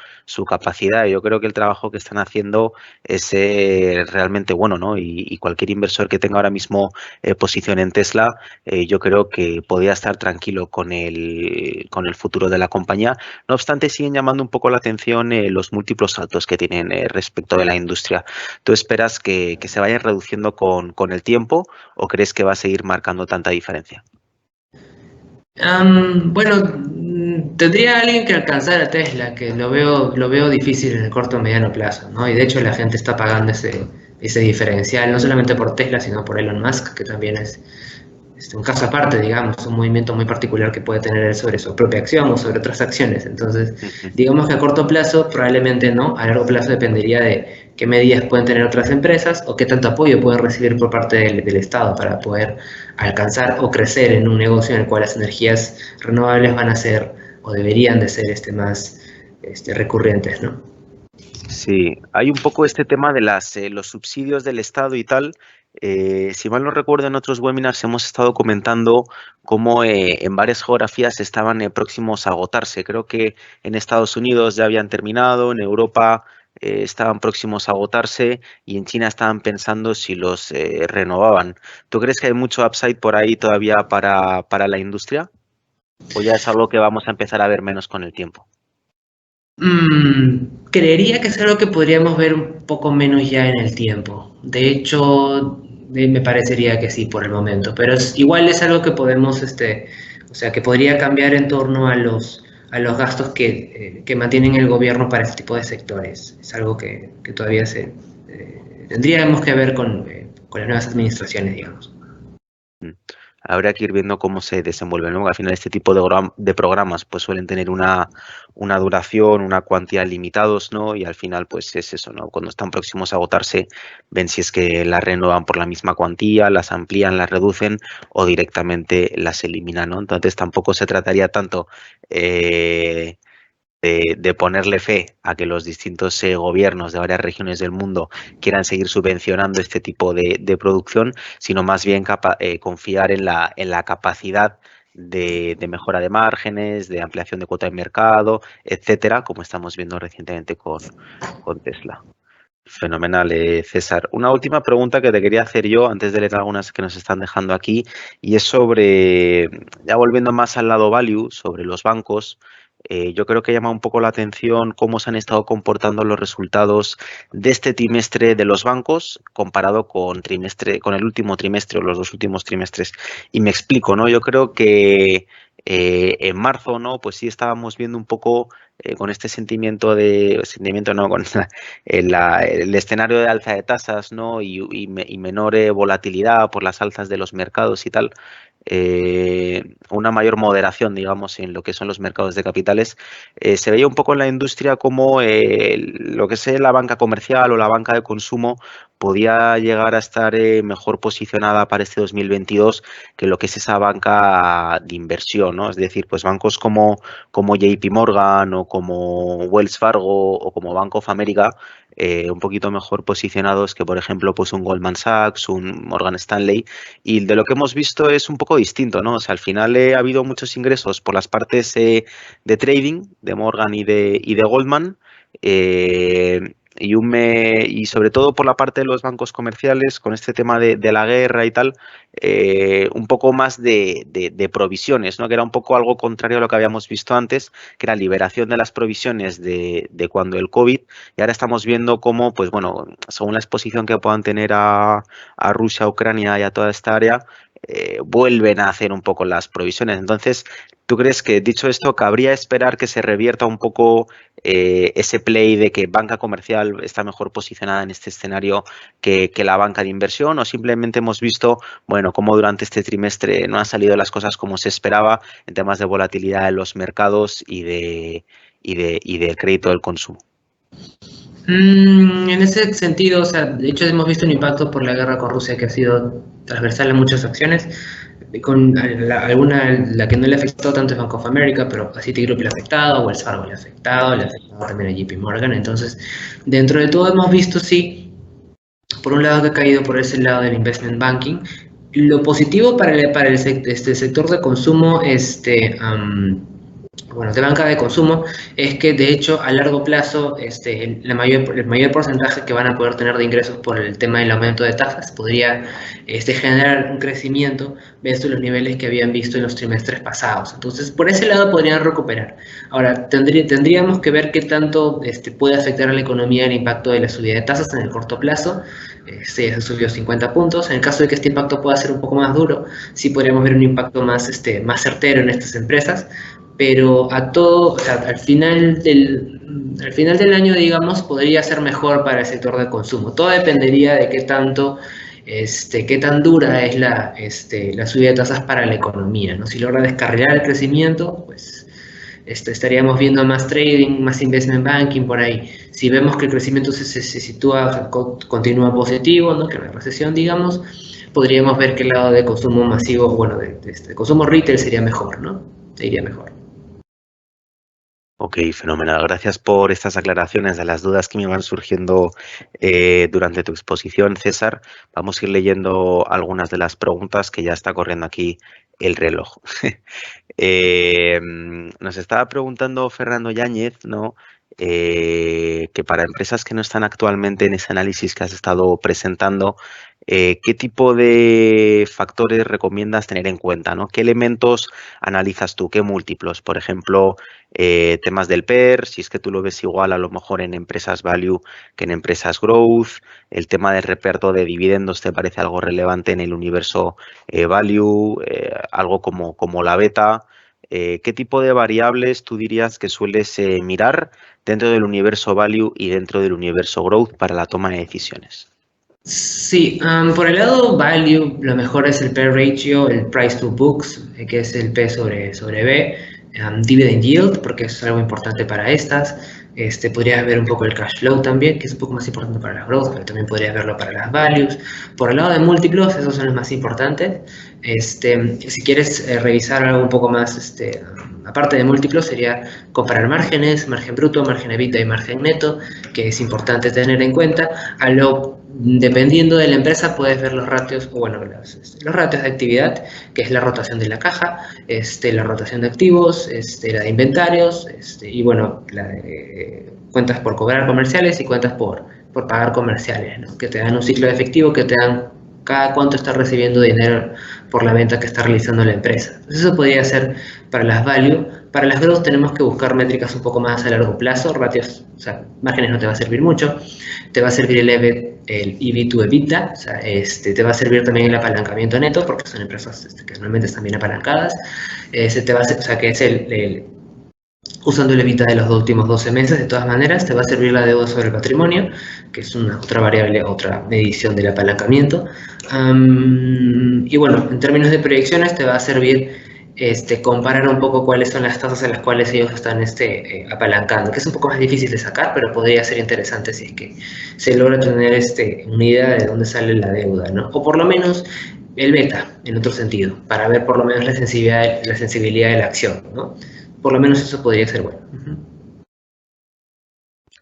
capacidad. Yo creo que el trabajo que están haciendo es realmente bueno, ¿no? Y cualquier inversor que tenga ahora mismo posición en Tesla, yo creo que podría estar tranquilo con el futuro de la compañía. No obstante, siguen llamando un poco la atención los múltiplos saltos que tienen respecto de la industria. ¿Tú esperas que se vayan reduciendo con el tiempo o crees que va a seguir marcando tanta diferencia? Bueno, tendría alguien que alcanzara a Tesla, que lo veo difícil en el corto o mediano plazo, ¿no? Y de hecho la gente está pagando ese diferencial, no solamente por Tesla, sino por Elon Musk, que también es un caso aparte, digamos, un movimiento muy particular que puede tener él sobre su propia acción o sobre otras acciones. Entonces, Ujú. digamos que a corto plazo probablemente no, a largo plazo dependería de qué medidas pueden tener otras empresas o qué tanto apoyo pueden recibir por parte del Estado para poder alcanzar o crecer en un negocio en el cual las energías renovables van a ser o deberían de ser más recurrentes, ¿no? Sí, hay un poco este tema de los subsidios del Estado y tal, Si mal no recuerdo, en otros webinars hemos estado comentando cómo en varias geografías estaban próximos a agotarse. Creo que en Estados Unidos ya habían terminado, en Europa estaban próximos a agotarse y en China estaban pensando si los renovaban. ¿Tú crees que hay mucho upside por ahí todavía para la industria? ¿O ya es algo que vamos a empezar a ver menos con el tiempo? Creería que es algo que podríamos ver un poco menos ya en el tiempo. De hecho, me parecería que sí por el momento, pero igual es algo que podemos, o sea, que podría cambiar en torno a los gastos que mantienen el gobierno para este tipo de sectores. Es algo que todavía tendríamos que ver con las nuevas administraciones, digamos. Mm. Habrá que ir viendo cómo se desenvuelve, ¿no? Al final este tipo de programas pues suelen tener una duración, una cuantía limitados, ¿no? Y al final pues es eso, ¿no? Cuando están próximos a agotarse, ven si es que las renuevan por la misma cuantía, las amplían, las reducen o directamente las eliminan, ¿no? Entonces tampoco se trataría tanto de ponerle fe a que los distintos gobiernos de varias regiones del mundo quieran seguir subvencionando este tipo de producción, sino más bien confiar en la capacidad de mejora de márgenes, de ampliación de cuota de mercado, etcétera, como estamos viendo recientemente con Tesla. Fenomenal, César. Una última pregunta que te quería hacer yo antes de leer algunas que nos están dejando aquí, y es sobre, ya volviendo más al lado value, sobre los bancos. Yo creo que llama un poco la atención cómo se han estado comportando los resultados de este trimestre de los bancos comparado con el último trimestre o los dos últimos trimestres. Y me explico, ¿no? Yo creo que en marzo, ¿no? Pues sí estábamos viendo un poco con este sentimiento no, con el escenario de alza de tasas, ¿no? Y menor volatilidad por las alzas de los mercados y tal, una mayor moderación, digamos, en lo que son los mercados de capitales. Se veía un poco en la industria como lo que es la banca comercial o la banca de consumo podía llegar a estar mejor posicionada para este 2022 que lo que es esa banca de inversión, ¿no? Es decir, pues bancos como JP Morgan o como Wells Fargo o como Bank of America, un poquito mejor posicionados que, por ejemplo, pues un Goldman Sachs, un Morgan Stanley. Y de lo que hemos visto es un poco distinto, ¿no? O sea, al final ha habido muchos ingresos por las partes de trading, de Morgan y de Goldman, y sobre todo por la parte de los bancos comerciales, con este tema de la guerra y tal, un poco más de provisiones, ¿no? Que era un poco algo contrario a lo que habíamos visto antes, que era liberación de las provisiones de cuando el COVID, y ahora estamos viendo cómo, pues bueno, según la exposición que puedan tener a Rusia, Ucrania y a toda esta área, vuelven a hacer un poco las provisiones. Entonces, ¿tú crees que, dicho esto, cabría esperar que se revierta un poco ese play de que banca comercial está mejor posicionada en este escenario que la banca de inversión? ¿O simplemente hemos visto, bueno, cómo durante este trimestre no han salido las cosas como se esperaba en temas de volatilidad en los mercados y del crédito del consumo? En ese sentido, o sea, de hecho hemos visto un impacto por la guerra con Rusia que ha sido transversal a muchas acciones. Con la que no le ha afectado tanto es Bank of America, pero a Citigroup le ha afectado, Wells Fargo le ha afectado también a JP Morgan. Entonces, dentro de todo hemos visto, sí, por un lado que ha caído por ese lado del investment banking. Lo positivo para este sector de consumo, bueno, de banca de consumo, es que de hecho a largo plazo el mayor porcentaje que van a poder tener de ingresos por el tema del aumento de tasas podría generar un crecimiento versus los niveles que habían visto en los trimestres pasados. Entonces, por ese lado podrían recuperar. Ahora, tendríamos que ver qué tanto puede afectar a la economía el impacto de la subida de tasas en el corto plazo. Se subió 50 puntos. En el caso de que este impacto pueda ser un poco más duro, sí podríamos ver un impacto más certero en estas empresas. Pero o sea, al final del año, digamos, podría ser mejor para el sector de consumo. Todo dependería de qué tan dura es la subida de tasas para la economía, ¿no? Si logra descarrilar el crecimiento, pues estaríamos viendo más trading, más investment banking por ahí. Si vemos que el crecimiento se sitúa, o sea, continúa positivo, ¿no? Que no hay recesión, digamos, podríamos ver que el lado de consumo masivo, bueno, de consumo retail sería mejor, ¿no? Se iría mejor. Ok, fenomenal. Gracias por estas aclaraciones de las dudas que me van surgiendo durante tu exposición, César. Vamos a ir leyendo algunas de las preguntas que ya está corriendo aquí el reloj. Nos estaba preguntando Fernando Yáñez, ¿no? Que para empresas que no están actualmente en ese análisis que has estado presentando, ¿qué tipo de factores recomiendas tener en cuenta, ¿no? ¿Qué elementos analizas tú? ¿Qué múltiplos? Por ejemplo, temas del PER, si es que tú lo ves igual a lo mejor en empresas value que en empresas growth, el tema del reparto de dividendos te parece algo relevante en el universo value, algo como la beta. ¿Qué tipo de variables tú dirías que sueles mirar dentro del universo value y dentro del universo growth para la toma de decisiones? Sí, por el lado value, lo mejor es el P/E ratio, el price to books, que es el P sobre B, dividend yield, porque es algo importante para estas. Podrías ver un poco el cash flow también, que es un poco más importante para las growth, pero también podrías verlo para las values. Por el lado de múltiplos, esos son los más importantes. Si quieres revisar algo un poco más, aparte de múltiplos, sería comparar márgenes, margen bruto, margen EBITDA y margen neto, que es importante tener en cuenta. Dependiendo de la empresa puedes ver los ratios, los ratios de actividad, que es la rotación de la caja, la rotación de activos, la de inventarios, y bueno, la de cuentas por cobrar comerciales y cuentas por pagar comerciales, ¿no? Que te dan un ciclo de efectivo, que te dan cada cuánto está recibiendo dinero por la venta que está realizando la empresa. Entonces eso podría ser para las value. Para las growth tenemos que buscar métricas un poco más a largo plazo, ratios, o sea, márgenes no te va a servir mucho, te va a servir el EV to EBITDA, o sea, te va a servir también el apalancamiento neto, porque son empresas que normalmente están bien apalancadas, te va a, o sea, que es usando el EBITDA de los últimos 12 meses, de todas maneras, te va a servir la deuda sobre el patrimonio, que es una otra variable, otra medición del apalancamiento. Y bueno, en términos de proyecciones, te va a servir comparar un poco cuáles son las tasas en las cuales ellos están apalancando, que es un poco más difícil de sacar, pero podría ser interesante si es que se logra tener una idea de dónde sale la deuda, ¿no? O por lo menos el beta, en otro sentido, para ver por lo menos la sensibilidad de la acción, ¿no? Por lo menos eso podría ser bueno.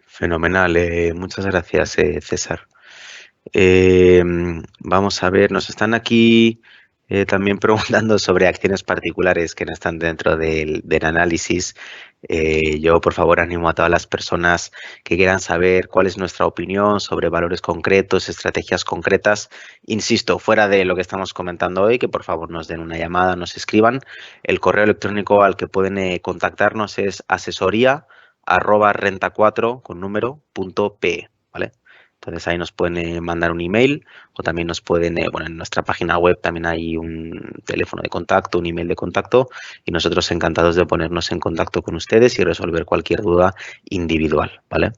Fenomenal, muchas gracias, César. Vamos a ver, nos están aquí también preguntando sobre acciones particulares que no están dentro del análisis. Yo, por favor, animo a todas las personas que quieran saber cuál es nuestra opinión sobre valores concretos, estrategias concretas. Insisto, fuera de lo que estamos comentando hoy, que por favor nos den una llamada, nos escriban. El correo electrónico al que pueden contactarnos es asesoría@renta4 con número.pe, ¿vale? Entonces ahí nos pueden mandar un email o también nos pueden, bueno, en nuestra página web también hay un teléfono de contacto, un email de contacto y nosotros encantados de ponernos en contacto con ustedes y resolver cualquier duda individual, ¿vale?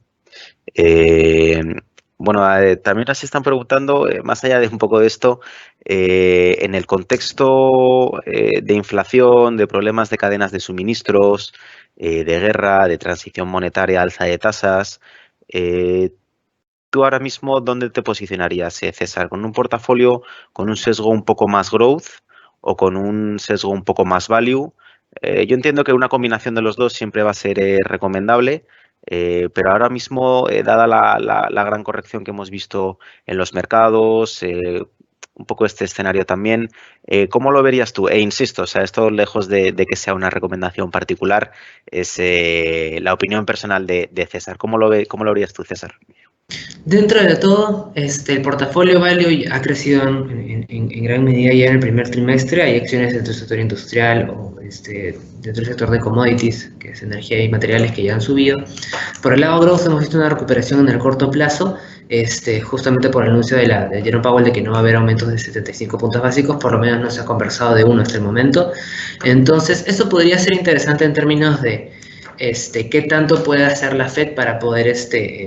Bueno, también nos están preguntando, más allá de un poco de esto, en el contexto de inflación, de problemas de cadenas de suministros, de guerra, de transición monetaria, alza de tasas, ¿tú ahora mismo dónde te posicionarías, César? ¿Con un portafolio con un sesgo un poco más growth o con un sesgo un poco más value? Yo entiendo que una combinación de los dos siempre va a ser recomendable, pero ahora mismo, dada la gran corrección que hemos visto en los mercados, un poco este escenario también, ¿cómo lo verías tú? E insisto, o sea, esto lejos de que sea una recomendación particular, es la opinión personal de César. ¿Cómo lo verías tú, César? Dentro de todo, el portafolio value ha crecido en gran medida ya en el primer trimestre. Hay acciones dentro del sector industrial o dentro del sector de commodities, que es energía y materiales, que ya han subido. Por el lado growth hemos visto una recuperación en el corto plazo, justamente por el anuncio de Jerome Powell de que no va a haber aumentos de 75 puntos básicos, por lo menos no se ha conversado de uno hasta el momento. Entonces, eso podría ser interesante en términos de qué tanto puede hacer la Fed para poder,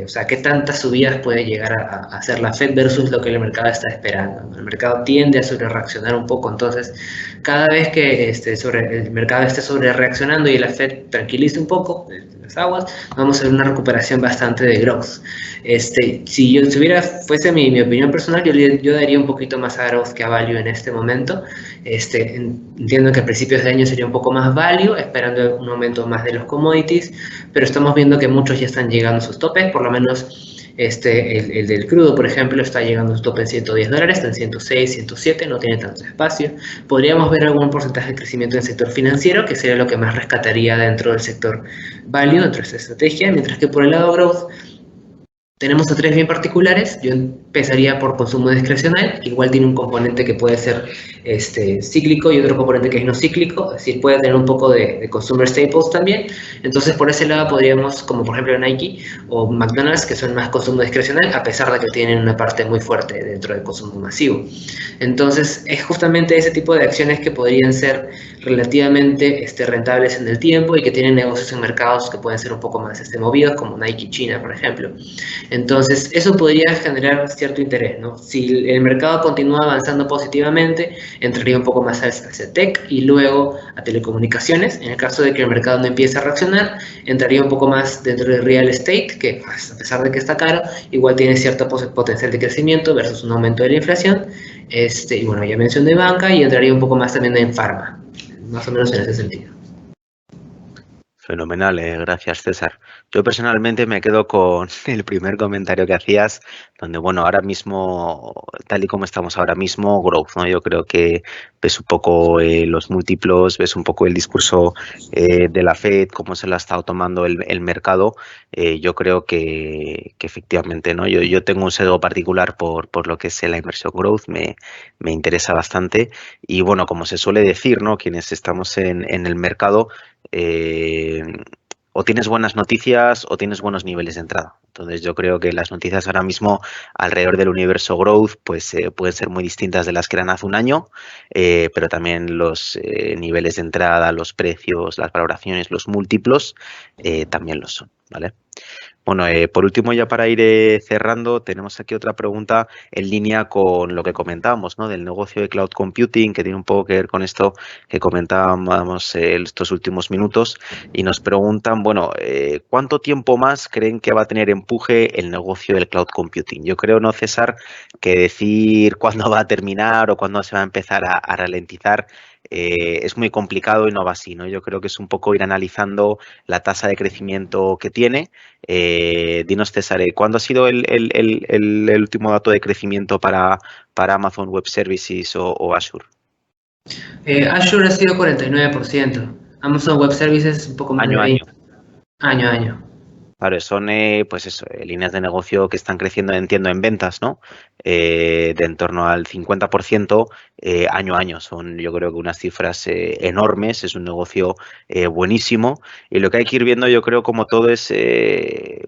o sea, qué tantas subidas puede llegar a hacer la Fed versus lo que el mercado está esperando, ¿no? El mercado tiende a sobrereaccionar un poco, entonces cada vez que el mercado esté sobrereaccionando y la Fed tranquilice un poco las aguas, vamos a ver una recuperación bastante de growth. Si fuese mi opinión personal, yo daría un poquito más a growth que a value en este momento. Entiendo que a principios de año sería un poco más value, esperando un aumento más de los commodities, commodities, pero estamos viendo que muchos ya están llegando a sus topes, por lo menos el del crudo, por ejemplo, está llegando a su tope en $110, está en 106, 107, no tiene tanto espacio. Podríamos ver algún porcentaje de crecimiento en el sector financiero, que sería lo que más rescataría dentro del sector value, dentro de esta estrategia, mientras que por el lado growth, tenemos a tres bien particulares. Yo empezaría por consumo discrecional, que igual tiene un componente que puede ser cíclico y otro componente que es no cíclico, es decir, puede tener un poco de consumer staples también. Entonces, por ese lado podríamos, como por ejemplo Nike o McDonald's, que son más consumo discrecional, a pesar de que tienen una parte muy fuerte dentro del consumo masivo. Entonces, es justamente ese tipo de acciones que podrían ser relativamente rentables en el tiempo y que tienen negocios en mercados que pueden ser un poco más movidos, como Nike China, por ejemplo. Entonces, eso podría generar cierto interés, ¿no? Si el mercado continúa avanzando positivamente, entraría un poco más hacia tech y luego a telecomunicaciones. En el caso de que el mercado no empiece a reaccionar, entraría un poco más dentro de real estate, que pues, a pesar de que está caro, igual tiene cierto potencial de crecimiento versus un aumento de la inflación. Y bueno, ya mencioné banca y entraría un poco más también en pharma, más o menos en ese sentido. Fenomenal, gracias César. Yo personalmente me quedo con el primer comentario que hacías, donde bueno, ahora mismo, tal y como estamos ahora mismo, growth, ¿no? Yo creo que ves un poco los múltiplos, ves un poco el discurso de la Fed, cómo se lo ha estado tomando el mercado. Yo creo que efectivamente, ¿no? Yo tengo un sesgo particular por lo que es la inversión growth, me interesa bastante. Y bueno, como se suele decir, ¿no? Quienes estamos en el mercado, o tienes buenas noticias o tienes buenos niveles de entrada. Entonces yo creo que las noticias ahora mismo alrededor del universo growth pues pueden ser muy distintas de las que eran hace un año, pero también los niveles de entrada, los precios, las valoraciones, los múltiplos también lo son, ¿vale? Bueno, por último, ya para ir cerrando, tenemos aquí otra pregunta en línea con lo que comentábamos, ¿no? Del negocio de cloud computing, que tiene un poco que ver con esto que comentábamos estos últimos minutos, y nos preguntan, bueno, ¿cuánto tiempo más creen que va a tener empuje el negocio del cloud computing? Yo creo, ¿no, César?, que decir cuándo va a terminar o cuándo se va a empezar a ralentizar es muy complicado y no va así, ¿no? Yo creo que es un poco ir analizando la tasa de crecimiento que tiene. Dinos, César, ¿cuándo ha sido el último dato de crecimiento para Amazon Web Services o Azure? Azure ha sido 49%, Amazon Web Services un poco más de 20%. Año a año. Claro, son pues eso, líneas de negocio que están creciendo, entiendo, en ventas, ¿no? De en torno al 50% año a año. Son, yo creo que unas cifras enormes, es un negocio buenísimo. Y lo que hay que ir viendo, yo creo, como todo es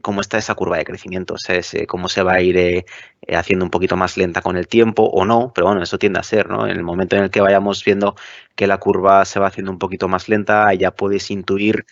cómo está esa curva de crecimiento, o sea, es, cómo se va a ir haciendo un poquito más lenta con el tiempo o no, pero bueno, eso tiende a ser, ¿no? En el momento en el que vayamos viendo que la curva se va haciendo un poquito más lenta, ya puedes intuir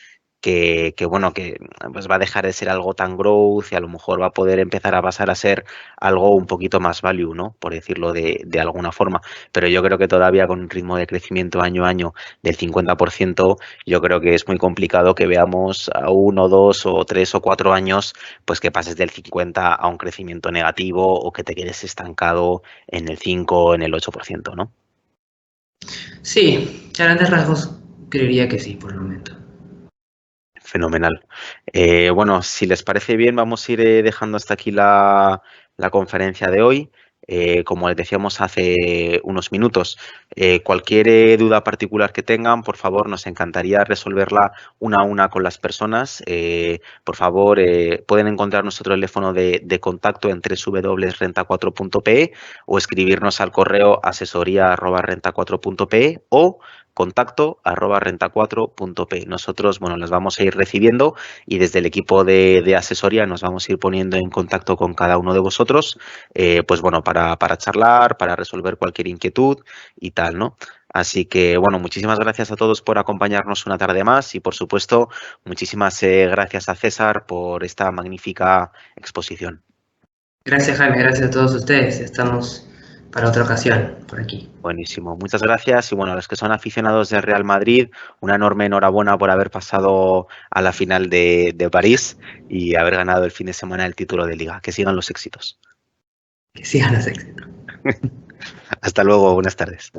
que bueno, que pues va a dejar de ser algo tan growth y a lo mejor va a poder empezar a pasar a ser algo un poquito más value, ¿no? Por decirlo de alguna forma. Pero yo creo que todavía con un ritmo de crecimiento año a año del 50%, yo creo que es muy complicado que veamos a 1, 2 o 3 o 4 años, pues que pases del 50 a un crecimiento negativo o que te quedes estancado en el 5 o en el 8%, ¿no? Sí, a grandes rasgos creería que sí, por el momento. Fenomenal. Bueno, si les parece bien, vamos a ir dejando hasta aquí la conferencia de hoy. Como les decíamos hace unos minutos, cualquier duda particular que tengan, por favor, nos encantaría resolverla una a una con las personas. Por favor, pueden encontrar nuestro teléfono de contacto en www.renta4.pe o escribirnos al correo asesoría@renta4.pe o contacto@renta4.pe. Nosotros, bueno, las vamos a ir recibiendo y desde el equipo de asesoría nos vamos a ir poniendo en contacto con cada uno de vosotros, pues bueno, para charlar, para resolver cualquier inquietud y tal, ¿no? Así que, bueno, muchísimas gracias a todos por acompañarnos una tarde más y, por supuesto, muchísimas gracias a César por esta magnífica exposición. Gracias, Jaime, gracias a todos ustedes. Estamos para otra ocasión por aquí. Buenísimo, muchas gracias. Y bueno, a los que son aficionados del Real Madrid, una enorme enhorabuena por haber pasado a la final de París y haber ganado el fin de semana el título de Liga. Que sigan los éxitos. Que sigan los éxitos. Hasta luego, buenas tardes.